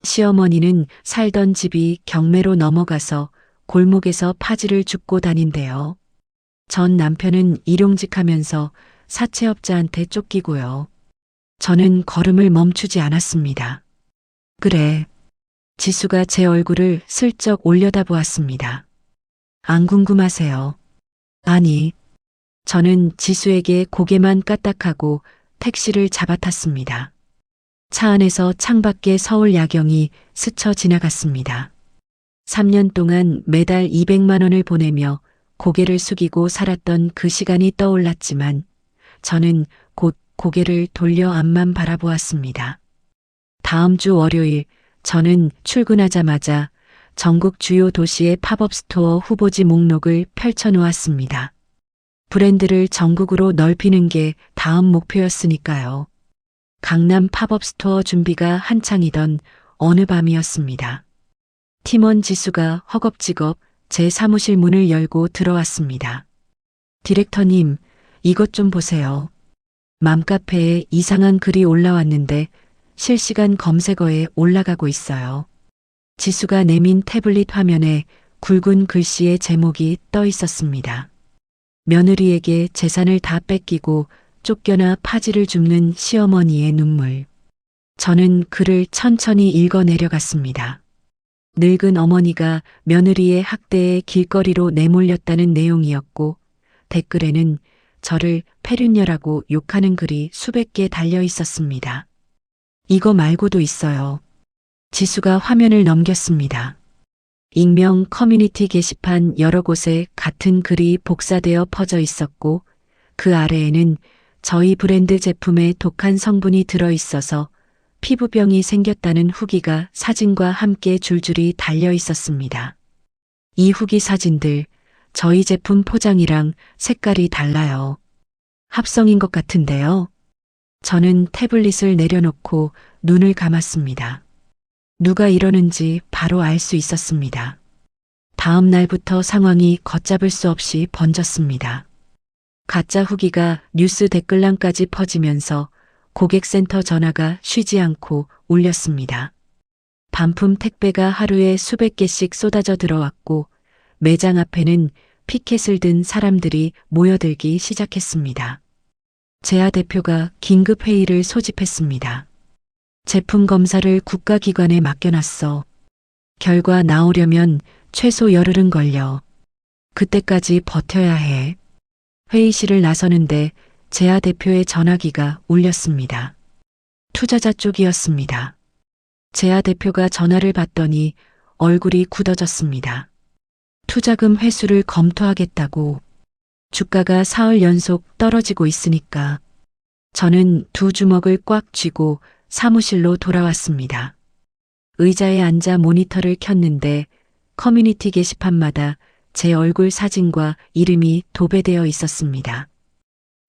시어머니는 살던 집이 경매로 넘어가서 골목에서 파지를 줍고 다닌대요. 전 남편은 일용직하면서 사채업자한테 쫓기고요. 저는 걸음을 멈추지 않았습니다. 그래. 지수가 제 얼굴을 슬쩍 올려다보았습니다. 안 궁금하세요? 아니. 저는 지수에게 고개만 까딱하고 택시를 잡아탔습니다. 차 안에서 창밖에 서울 야경이 스쳐 지나갔습니다. 3년 동안 매달 200만 원을 보내며 고개를 숙이고 살았던 그 시간이 떠올랐지만 저는 곧 고개를 돌려 앞만 바라보았습니다. 다음 주 월요일 저는 출근하자마자 전국 주요 도시의 팝업 스토어 후보지 목록을 펼쳐놓았습니다. 브랜드를 전국으로 넓히는 게 다음 목표였으니까요. 강남 팝업 스토어 준비가 한창이던 어느 밤이었습니다. 팀원 지수가 허겁지겁 제 사무실 문을 열고 들어왔습니다. 디렉터님, 이것 좀 보세요. 맘카페에 이상한 글이 올라왔는데 실시간 검색어에 올라가고 있어요. 지수가 내민 태블릿 화면에 굵은 글씨의 제목이 떠 있었습니다. 며느리에게 재산을 다 뺏기고 쫓겨나 파지를 줍는 시어머니의 눈물. 저는 글을 천천히 읽어 내려갔습니다. 늙은 어머니가 며느리의 학대에 길거리로 내몰렸다는 내용이었고 댓글에는 저를 폐륜녀라고 욕하는 글이 수백 개 달려 있었습니다. 이거 말고도 있어요. 지수가 화면을 넘겼습니다. 익명 커뮤니티 게시판 여러 곳에 같은 글이 복사되어 퍼져 있었고 그 아래에는 저희 브랜드 제품에 독한 성분이 들어 있어서 피부병이 생겼다는 후기가 사진과 함께 줄줄이 달려 있었습니다. 이 후기 사진들, 저희 제품 포장이랑 색깔이 달라요. 합성인 것 같은데요. 저는 태블릿을 내려놓고 눈을 감았습니다. 누가 이러는지 바로 알 수 있었습니다. 다음 날부터 상황이 걷잡을 수 없이 번졌습니다. 가짜 후기가 뉴스 댓글란까지 퍼지면서 고객센터 전화가 쉬지 않고 울렸습니다. 반품 택배가 하루에 수백 개씩 쏟아져 들어왔고 매장 앞에는 피켓을 든 사람들이 모여들기 시작했습니다. 제아 대표가 긴급 회의를 소집했습니다. 제품 검사를 국가기관에 맡겨놨어. 결과 나오려면 최소 열흘은 걸려. 그때까지 버텨야 해. 회의실을 나서는데 제아 대표의 전화기가 울렸습니다. 투자자 쪽이었습니다. 제아 대표가 전화를 받더니 얼굴이 굳어졌습니다. 투자금 회수를 검토하겠다고. 주가가 사흘 연속 떨어지고 있으니까. 저는 두 주먹을 꽉 쥐고 사무실로 돌아왔습니다. 의자에 앉아 모니터를 켰는데 커뮤니티 게시판마다 제 얼굴 사진과 이름이 도배되어 있었습니다.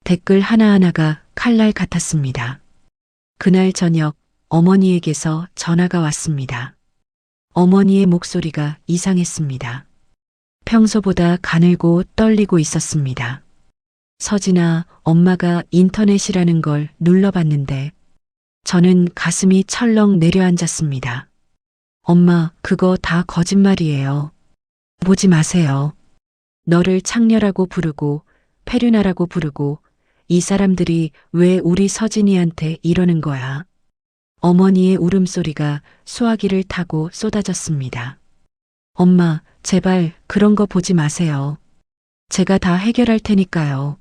댓글 하나하나가 칼날 같았습니다. 그날 저녁 어머니에게서 전화가 왔습니다. 어머니의 목소리가 이상했습니다. 평소보다 가늘고 떨리고 있었습니다. 서진아, 엄마가 인터넷이라는 걸 눌러봤는데 저는 가슴이 철렁 내려앉았습니다. 엄마, 그거 다 거짓말이에요. 보지 마세요. 너를 창녀라고 부르고 페류나라고 부르고 이 사람들이 왜 우리 서진이한테 이러는 거야? 어머니의 울음소리가 수화기를 타고 쏟아졌습니다. 엄마, 제발 그런 거 보지 마세요. 제가 다 해결할 테니까요.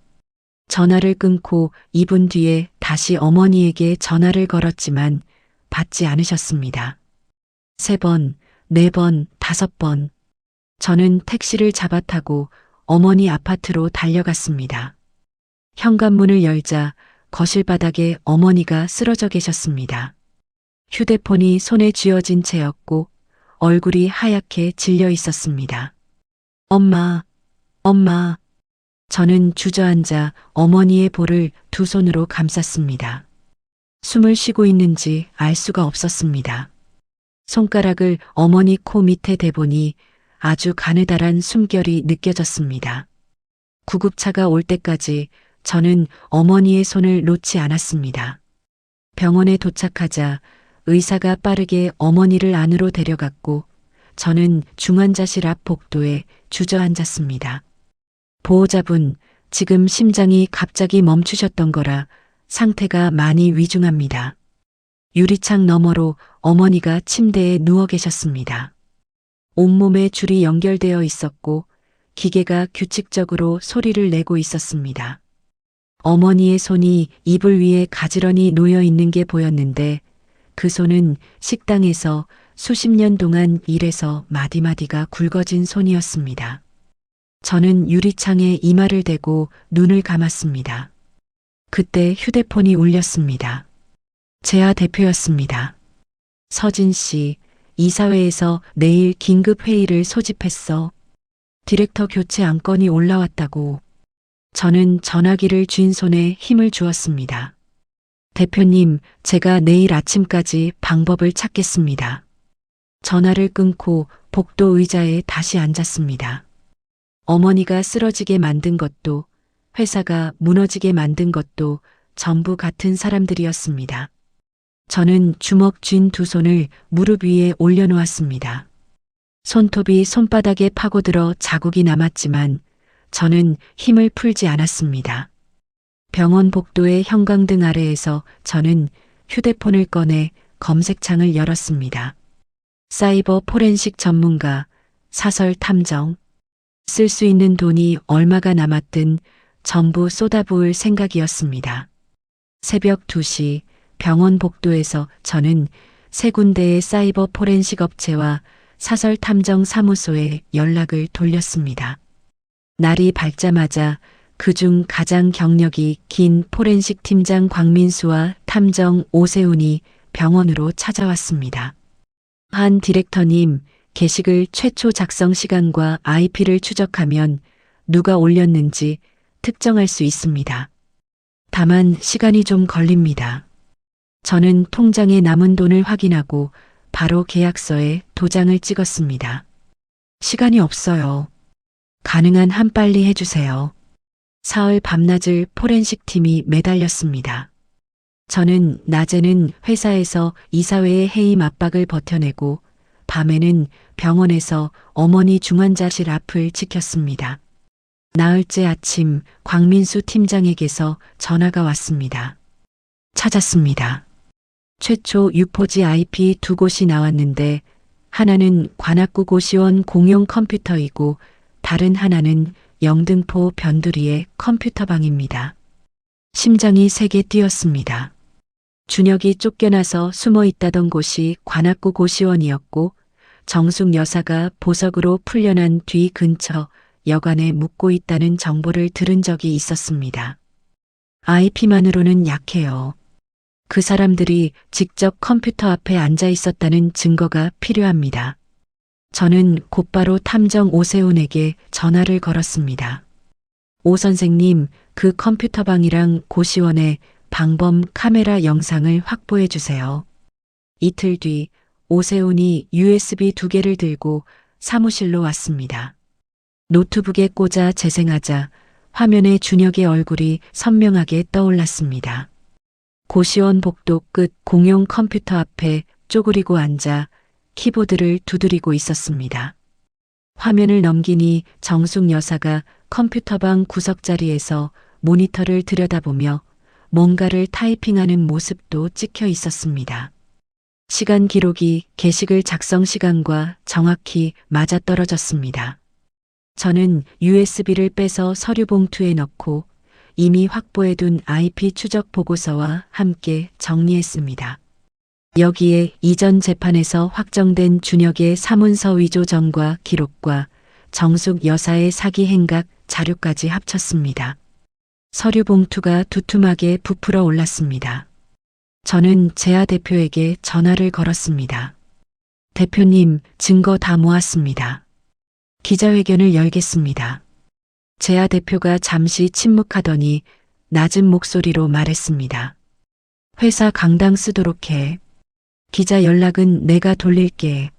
전화를 끊고 2분 뒤에 다시 어머니에게 전화를 걸었지만 받지 않으셨습니다. 3번, 4번, 5번. 저는 택시를 잡아 타고 어머니 아파트로 달려갔습니다. 현관문을 열자 거실 바닥에 어머니가 쓰러져 계셨습니다. 휴대폰이 손에 쥐어진 채였고 얼굴이 하얗게 질려 있었습니다. 엄마, 엄마. 저는 주저앉아 어머니의 볼을 두 손으로 감쌌습니다. 숨을 쉬고 있는지 알 수가 없었습니다. 손가락을 어머니 코 밑에 대보니 아주 가느다란 숨결이 느껴졌습니다. 구급차가 올 때까지 저는 어머니의 손을 놓지 않았습니다. 병원에 도착하자 의사가 빠르게 어머니를 안으로 데려갔고 저는 중환자실 앞 복도에 주저앉았습니다. 보호자분, 지금 심장이 갑자기 멈추셨던 거라 상태가 많이 위중합니다. 유리창 너머로 어머니가 침대에 누워 계셨습니다. 온몸에 줄이 연결되어 있었고 기계가 규칙적으로 소리를 내고 있었습니다. 어머니의 손이 이불 위에 가지런히 놓여 있는 게 보였는데 그 손은 식당에서 수십 년 동안 일해서 마디마디가 굵어진 손이었습니다. 저는 유리창에 이마를 대고 눈을 감았습니다. 그때 휴대폰이 울렸습니다. 제아 대표였습니다. 서진 씨, 이사회에서 내일 긴급 회의를 소집했어. 디렉터 교체 안건이 올라왔다고. 저는 전화기를 쥔 손에 힘을 주었습니다. 대표님, 제가 내일 아침까지 방법을 찾겠습니다. 전화를 끊고 복도 의자에 다시 앉았습니다. 어머니가 쓰러지게 만든 것도 회사가 무너지게 만든 것도 전부 같은 사람들이었습니다. 저는 주먹 쥔 두 손을 무릎 위에 올려놓았습니다. 손톱이 손바닥에 파고들어 자국이 남았지만 저는 힘을 풀지 않았습니다. 병원 복도의 형광등 아래에서 저는 휴대폰을 꺼내 검색창을 열었습니다. 사이버 포렌식 전문가, 사설 탐정. 쓸 수 있는 돈이 얼마가 남았든 전부 쏟아부을 생각이었습니다. 새벽 2시 병원 복도에서 저는 세 군데의 사이버 포렌식 업체와 사설 탐정 사무소에 연락을 돌렸습니다. 날이 밝자마자 그중 가장 경력이 긴 포렌식 팀장 광민수와 탐정 오세훈이 병원으로 찾아왔습니다. 한 디렉터님, 게시글 최초 작성 시간과 IP를 추적하면 누가 올렸는지 특정할 수 있습니다. 다만 시간이 좀 걸립니다. 저는 통장에 남은 돈을 확인하고 바로 계약서에 도장을 찍었습니다. 시간이 없어요. 가능한 한 빨리 해주세요. 사흘 밤낮을 포렌식 팀이 매달렸습니다. 저는 낮에는 회사에서 이사회의 해임 압박을 버텨내고 밤에는 병원에서 어머니 중환자실 앞을 지켰습니다. 나흘째 아침 광민수 팀장에게서 전화가 왔습니다. 찾았습니다. 최초 유포지 IP 두 곳이 나왔는데 하나는 관악구 고시원 공용 컴퓨터이고 다른 하나는 영등포 변두리의 컴퓨터방입니다. 심장이 세게 뛰었습니다. 준혁이 쫓겨나서 숨어 있다던 곳이 관악구 고시원이었고 정숙 여사가 보석으로 풀려난 뒤 근처 여관에 묵고 있다는 정보를 들은 적이 있었습니다. IP만으로는 약해요. 그 사람들이 직접 컴퓨터 앞에 앉아 있었다는 증거가 필요합니다. 저는 곧바로 탐정 오세훈에게 전화를 걸었습니다. 오 선생님, 그 컴퓨터방이랑 고시원의 방범 카메라 영상을 확보해 주세요. 이틀 뒤 오세훈이 USB 2개를 들고 사무실로 왔습니다. 노트북에 꽂아 재생하자 화면에 준혁의 얼굴이 선명하게 떠올랐습니다. 고시원 복도 끝 공용 컴퓨터 앞에 쪼그리고 앉아 키보드를 두드리고 있었습니다. 화면을 넘기니 정숙 여사가 컴퓨터방 구석자리에서 모니터를 들여다보며 뭔가를 타이핑하는 모습도 찍혀 있었습니다. 시간 기록이 게시글 작성 시간과 정확히 맞아떨어졌습니다. 저는 USB를 빼서 서류 봉투에 넣고 이미 확보해둔 IP 추적 보고서와 함께 정리했습니다. 여기에 이전 재판에서 확정된 준혁의 사문서 위조 전과 기록과 정숙 여사의 사기 행각 자료까지 합쳤습니다. 서류 봉투가 두툼하게 부풀어 올랐습니다. 저는 재하 대표에게 전화를 걸었습니다. 대표님, 증거 다 모았습니다. 기자회견을 열겠습니다. 재하 대표가 잠시 침묵하더니 낮은 목소리로 말했습니다. 회사 강당 쓰도록 해. 기자 연락은 내가 돌릴게.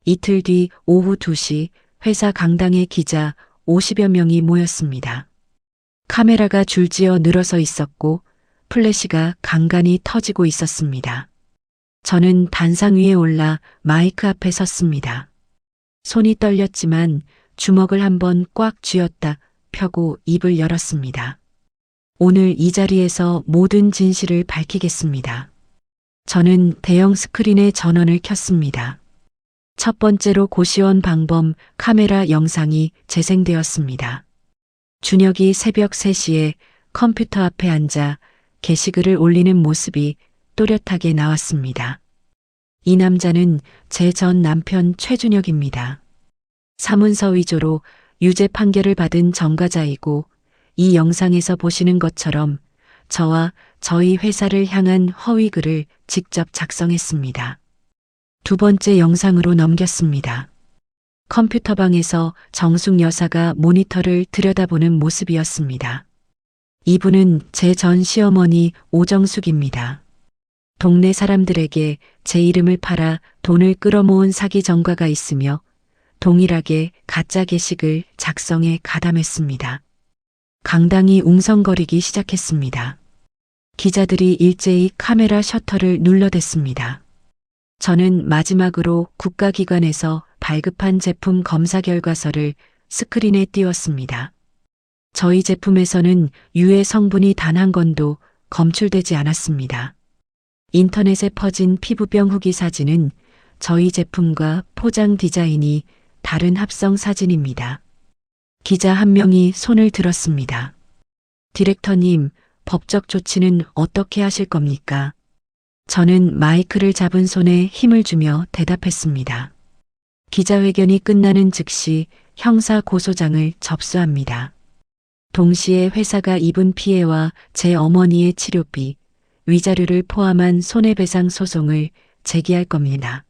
이틀 뒤 오후 2시 회사 강당에 기자 50여 명이 모였습니다. 카메라가 줄지어 늘어서 있었고 플래시가 간간히 터지고 있었습니다. 저는 단상 위에 올라 마이크 앞에 섰습니다. 손이 떨렸지만 주먹을 한번 꽉 쥐었다 펴고 입을 열었습니다. 오늘 이 자리에서 모든 진실을 밝히겠습니다. 저는 대형 스크린에 전원을 켰습니다. 첫 번째로 고시원 방범 카메라 영상이 재생되었습니다. 준혁이 새벽 3시에 컴퓨터 앞에 앉아 게시글을 올리는 모습이 또렷하게 나왔습니다. 이 남자는 제 전 남편 최준혁입니다. 사문서 위조로 유죄 판결을 받은 전과자이고 이 영상에서 보시는 것처럼 저와 저희 회사를 향한 허위글을 직접 작성했습니다. 두 번째 영상으로 넘겼습니다. 컴퓨터방에서 정숙 여사가 모니터를 들여다보는 모습이었습니다. 이분은 제 전 시어머니 오정숙입니다. 동네 사람들에게 제 이름을 팔아 돈을 끌어모은 사기 전과가 있으며 동일하게 가짜 게시글 작성에 가담했습니다. 강당이 웅성거리기 시작했습니다. 기자들이 일제히 카메라 셔터를 눌러댔습니다. 저는 마지막으로 국가기관에서 발급한 제품 검사 결과서를 스크린에 띄웠습니다. 저희 제품에서는 유해 성분이 단 한 건도 검출되지 않았습니다. 인터넷에 퍼진 피부병 후기 사진은 저희 제품과 포장 디자인이 다른 합성 사진입니다. 기자 한 명이 손을 들었습니다. 디렉터님, 법적 조치는 어떻게 하실 겁니까? 저는 마이크를 잡은 손에 힘을 주며 대답했습니다. 기자회견이 끝나는 즉시 형사 고소장을 접수합니다. 동시에 회사가 입은 피해와 제 어머니의 치료비, 위자료를 포함한 손해배상 소송을 제기할 겁니다.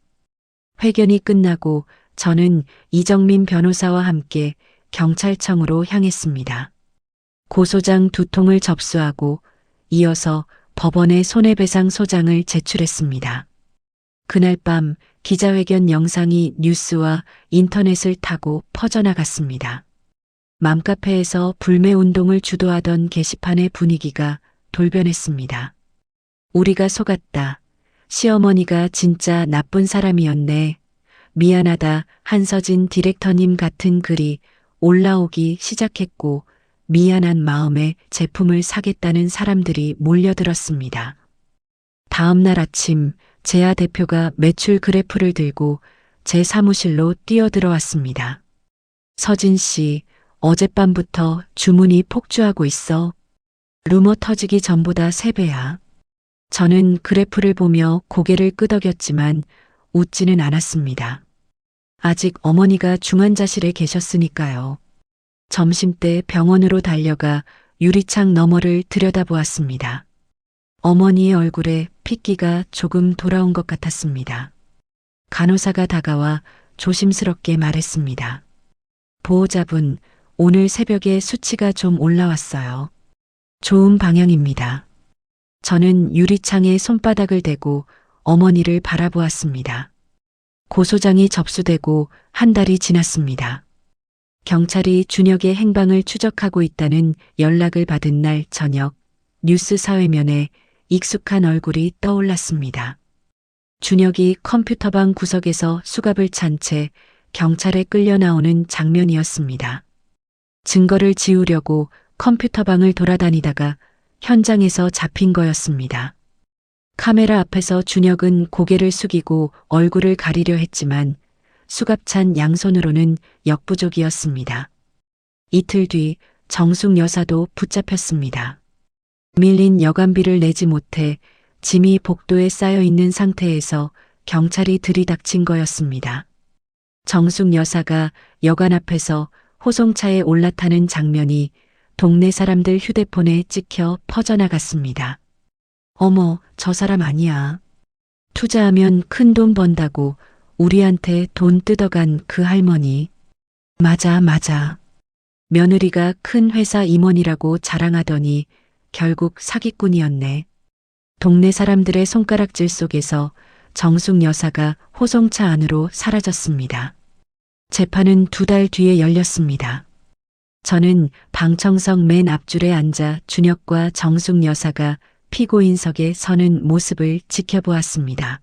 회견이 끝나고 저는 이정민 변호사와 함께 경찰청으로 향했습니다. 고소장 2통을 접수하고 이어서 법원에 손해배상 소장을 제출했습니다. 그날 밤 기자회견 영상이 뉴스와 인터넷을 타고 퍼져나갔습니다. 맘카페에서 불매운동을 주도하던 게시판의 분위기가 돌변했습니다. 우리가 속았다. 시어머니가 진짜 나쁜 사람이었네. 미안하다. 한서진 디렉터님 같은 글이 올라오기 시작했고 미안한 마음에 제품을 사겠다는 사람들이 몰려들었습니다. 다음 날 아침 재하 대표가 매출 그래프를 들고 제 사무실로 뛰어들어왔습니다. 서진 씨, 어젯밤부터 주문이 폭주하고 있어. 루머 터지기 전보다 3배야. 저는 그래프를 보며 고개를 끄덕였지만 웃지는 않았습니다. 아직 어머니가 중환자실에 계셨으니까요. 점심때 병원으로 달려가 유리창 너머를 들여다보았습니다. 어머니의 얼굴에 핏기가 조금 돌아온 것 같았습니다. 간호사가 다가와 조심스럽게 말했습니다. 보호자분, 오늘 새벽에 수치가 좀 올라왔어요. 좋은 방향입니다. 저는 유리창에 손바닥을 대고 어머니를 바라보았습니다. 고소장이 접수되고 한 달이 지났습니다. 경찰이 준혁의 행방을 추적하고 있다는 연락을 받은 날 저녁 뉴스 사회면에 익숙한 얼굴이 떠올랐습니다. 준혁이 컴퓨터방 구석에서 수갑을 찬 채 경찰에 끌려 나오는 장면이었습니다. 증거를 지우려고 컴퓨터방을 돌아다니다가 현장에서 잡힌 거였습니다. 카메라 앞에서 준혁은 고개를 숙이고 얼굴을 가리려 했지만 수갑찬 양손으로는 역부족이었습니다. 이틀 뒤 정숙 여사도 붙잡혔습니다. 밀린 여관비를 내지 못해 짐이 복도에 쌓여 있는 상태에서 경찰이 들이닥친 거였습니다. 정숙 여사가 여관 앞에서 호송차에 올라타는 장면이 동네 사람들 휴대폰에 찍혀 퍼져나갔습니다. 어머, 저 사람 아니야. 투자하면 큰 돈 번다고 우리한테 돈 뜯어간 그 할머니. 맞아. 며느리가 큰 회사 임원이라고 자랑하더니 결국 사기꾼이었네. 동네 사람들의 손가락질 속에서 정숙 여사가 호송차 안으로 사라졌습니다. 재판은 2달 뒤에 열렸습니다. 저는 방청석 맨 앞줄에 앉아 준혁과 정숙 여사가 피고인석에 서는 모습을 지켜보았습니다.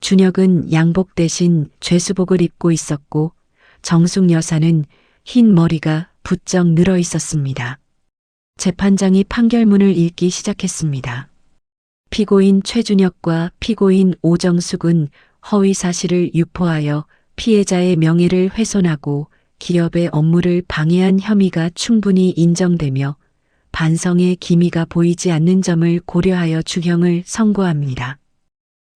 준혁은 양복 대신 죄수복을 입고 있었고 정숙 여사는 흰 머리가 부쩍 늘어 있었습니다. 재판장이 판결문을 읽기 시작했습니다. 피고인 최준혁과 피고인 오정숙은 허위 사실을 유포하여 피해자의 명예를 훼손하고 기업의 업무를 방해한 혐의가 충분히 인정되며 반성의 기미가 보이지 않는 점을 고려하여 주형을 선고합니다.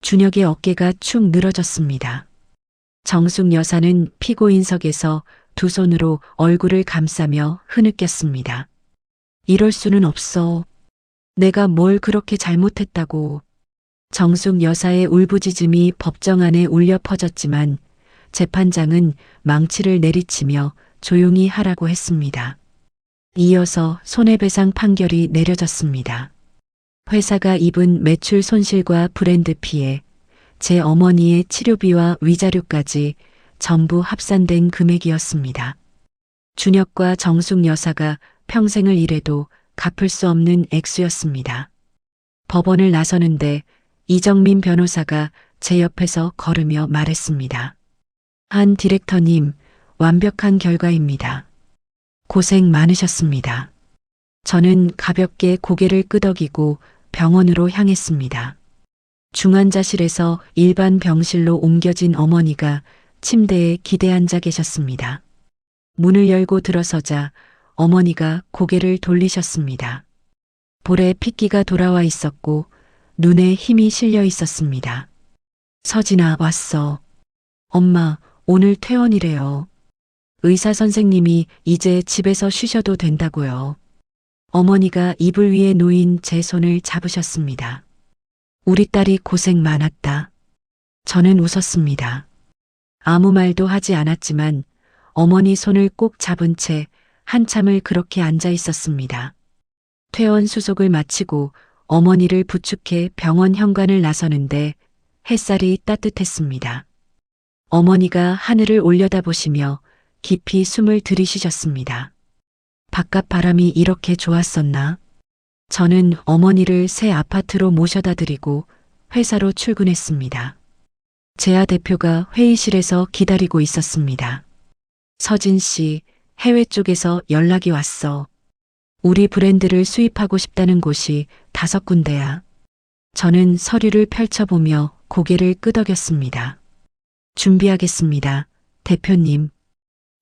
준혁의 어깨가 축 늘어졌습니다. 정숙 여사는 피고인석에서 두 손으로 얼굴을 감싸며 흐느꼈습니다. 이럴 수는 없어. 내가 뭘 그렇게 잘못했다고. 정숙 여사의 울부짖음이 법정 안에 울려 퍼졌지만 재판장은 망치를 내리치며 조용히 하라고 했습니다. 이어서 손해배상 판결이 내려졌습니다. 회사가 입은 매출 손실과 브랜드 피해, 제 어머니의 치료비와 위자료까지 전부 합산된 금액이었습니다. 준혁과 정숙 여사가 평생을 일해도 갚을 수 없는 액수였습니다. 법원을 나서는데 이정민 변호사가 제 옆에서 걸으며 말했습니다. 한 디렉터님, 완벽한 결과입니다. 고생 많으셨습니다. 저는 가볍게 고개를 끄덕이고 병원으로 향했습니다. 중환자실에서 일반 병실로 옮겨진 어머니가 침대에 기대 앉아 계셨습니다. 문을 열고 들어서자 어머니가 고개를 돌리셨습니다. 볼에 핏기가 돌아와 있었고 눈에 힘이 실려 있었습니다. 서진아, 왔어. 엄마, 오늘 퇴원이래요. 의사 선생님이 이제 집에서 쉬셔도 된다고요. 어머니가 이불 위에 놓인 제 손을 잡으셨습니다. 우리 딸이 고생 많았다. 저는 웃었습니다. 아무 말도 하지 않았지만 어머니 손을 꼭 잡은 채 한참을 그렇게 앉아 있었습니다. 퇴원 수속을 마치고 어머니를 부축해 병원 현관을 나서는데 햇살이 따뜻했습니다. 어머니가 하늘을 올려다보시며 깊이 숨을 들이쉬셨습니다. 바깥 바람이 이렇게 좋았었나? 저는 어머니를 새 아파트로 모셔다 드리고 회사로 출근했습니다. 재하 대표가 회의실에서 기다리고 있었습니다. 서진 씨, 해외 쪽에서 연락이 왔어. 우리 브랜드를 수입하고 싶다는 곳이 5군데야. 저는 서류를 펼쳐보며 고개를 끄덕였습니다. 준비하겠습니다, 대표님.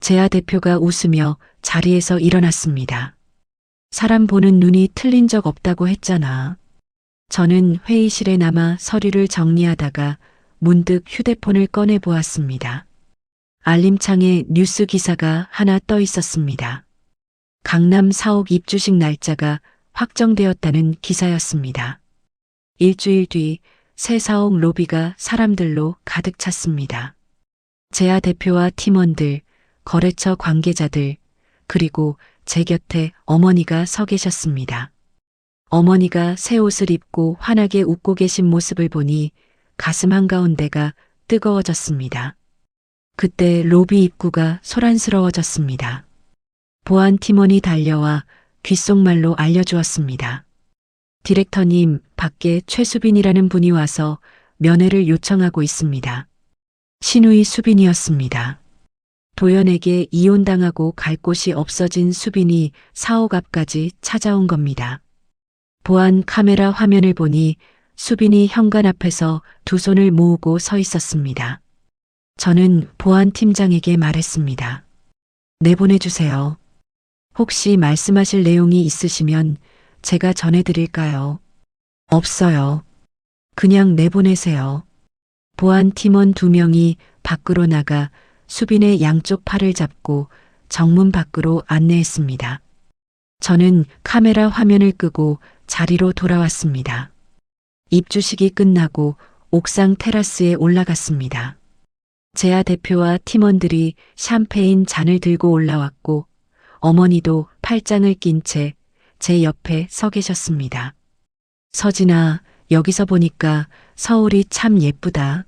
재하 대표가 웃으며 자리에서 일어났습니다. 사람 보는 눈이 틀린 적 없다고 했잖아. 저는 회의실에 남아 서류를 정리하다가 문득 휴대폰을 꺼내 보았습니다. 알림창에 뉴스 기사가 하나 떠 있었습니다. 강남 4억 입주식 날짜가 확정되었다는 기사였습니다. 일주일 뒤 새 사옥 로비가 사람들로 가득 찼습니다. 재하 대표와 팀원들, 거래처 관계자들, 그리고 제 곁에 어머니가 서 계셨습니다. 어머니가 새 옷을 입고 환하게 웃고 계신 모습을 보니 가슴 한가운데가 뜨거워졌습니다. 그때 로비 입구가 소란스러워졌습니다. 보안 팀원이 달려와 귓속말로 알려주었습니다. 디렉터님, 밖에 최수빈이라는 분이 와서 면회를 요청하고 있습니다. 신우이 수빈이었습니다. 도연에게 이혼당하고 갈 곳이 없어진 수빈이 사옥 앞까지 찾아온 겁니다. 보안 카메라 화면을 보니 수빈이 현관 앞에서 두 손을 모으고 서 있었습니다. 저는 보안 팀장에게 말했습니다. 내보내주세요. 혹시 말씀하실 내용이 있으시면 제가 전해드릴까요? 없어요. 그냥 내보내세요. 보안 팀원 2명이 밖으로 나가 수빈의 양쪽 팔을 잡고 정문 밖으로 안내했습니다. 저는 카메라 화면을 끄고 자리로 돌아왔습니다. 입주식이 끝나고 옥상 테라스에 올라갔습니다. 재하 대표와 팀원들이 샴페인 잔을 들고 올라왔고 어머니도 팔짱을 낀 채 제 옆에 서 계셨습니다. 서진아, 여기서 보니까 서울이 참 예쁘다.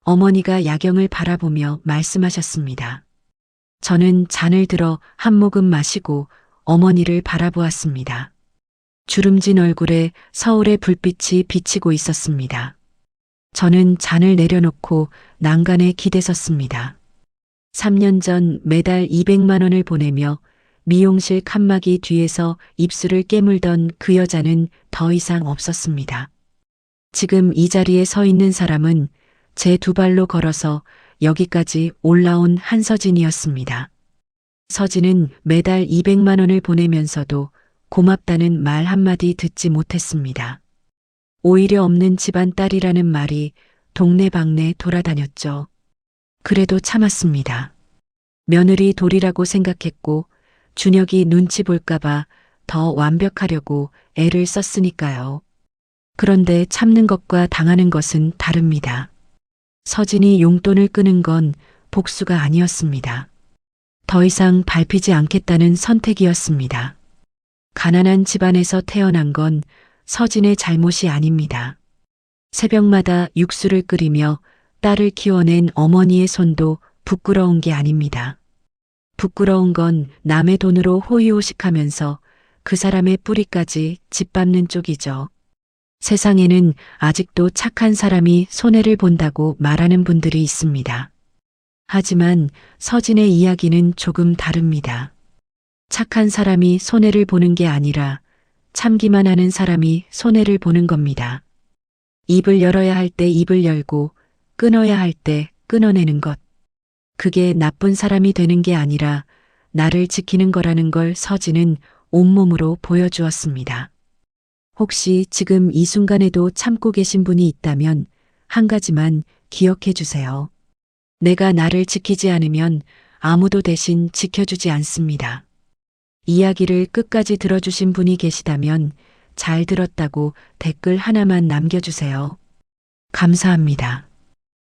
어머니가 야경을 바라보며 말씀하셨습니다. 저는 잔을 들어 한 모금 마시고 어머니를 바라보았습니다. 주름진 얼굴에 서울의 불빛이 비치고 있었습니다. 저는 잔을 내려놓고 난간에 기대섰습니다. 3년 전 매달 200만 원을 보내며 미용실 칸막이 뒤에서 입술을 깨물던 그 여자는 더 이상 없었습니다. 지금 이 자리에 서 있는 사람은 제 2발로 걸어서 여기까지 올라온 한서진이었습니다. 서진은 매달 200만 원을 보내면서도 고맙다는 말 한마디 듣지 못했습니다. 오히려 없는 집안 딸이라는 말이 동네방네 돌아다녔죠. 그래도 참았습니다. 며느리 돌이라고 생각했고 준혁이 눈치 볼까봐 더 완벽하려고 애를 썼으니까요. 그런데 참는 것과 당하는 것은 다릅니다. 서진이 용돈을 끄는 건 복수가 아니었습니다. 더 이상 밟히지 않겠다는 선택이었습니다. 가난한 집안에서 태어난 건 서진의 잘못이 아닙니다. 새벽마다 육수를 끓이며 딸을 키워낸 어머니의 손도 부끄러운 게 아닙니다. 부끄러운 건 남의 돈으로 호의호식하면서 그 사람의 뿌리까지 짓밟는 쪽이죠. 세상에는 아직도 착한 사람이 손해를 본다고 말하는 분들이 있습니다. 하지만 서진의 이야기는 조금 다릅니다. 착한 사람이 손해를 보는 게 아니라 참기만 하는 사람이 손해를 보는 겁니다. 입을 열어야 할 때 입을 열고 끊어야 할 때 끊어내는 것. 그게 나쁜 사람이 되는 게 아니라 나를 지키는 거라는 걸 서진은 온몸으로 보여주었습니다. 혹시 지금 이 순간에도 참고 계신 분이 있다면 한 가지만 기억해 주세요. 내가 나를 지키지 않으면 아무도 대신 지켜주지 않습니다. 이야기를 끝까지 들어주신 분이 계시다면 잘 들었다고 댓글 하나만 남겨주세요. 감사합니다.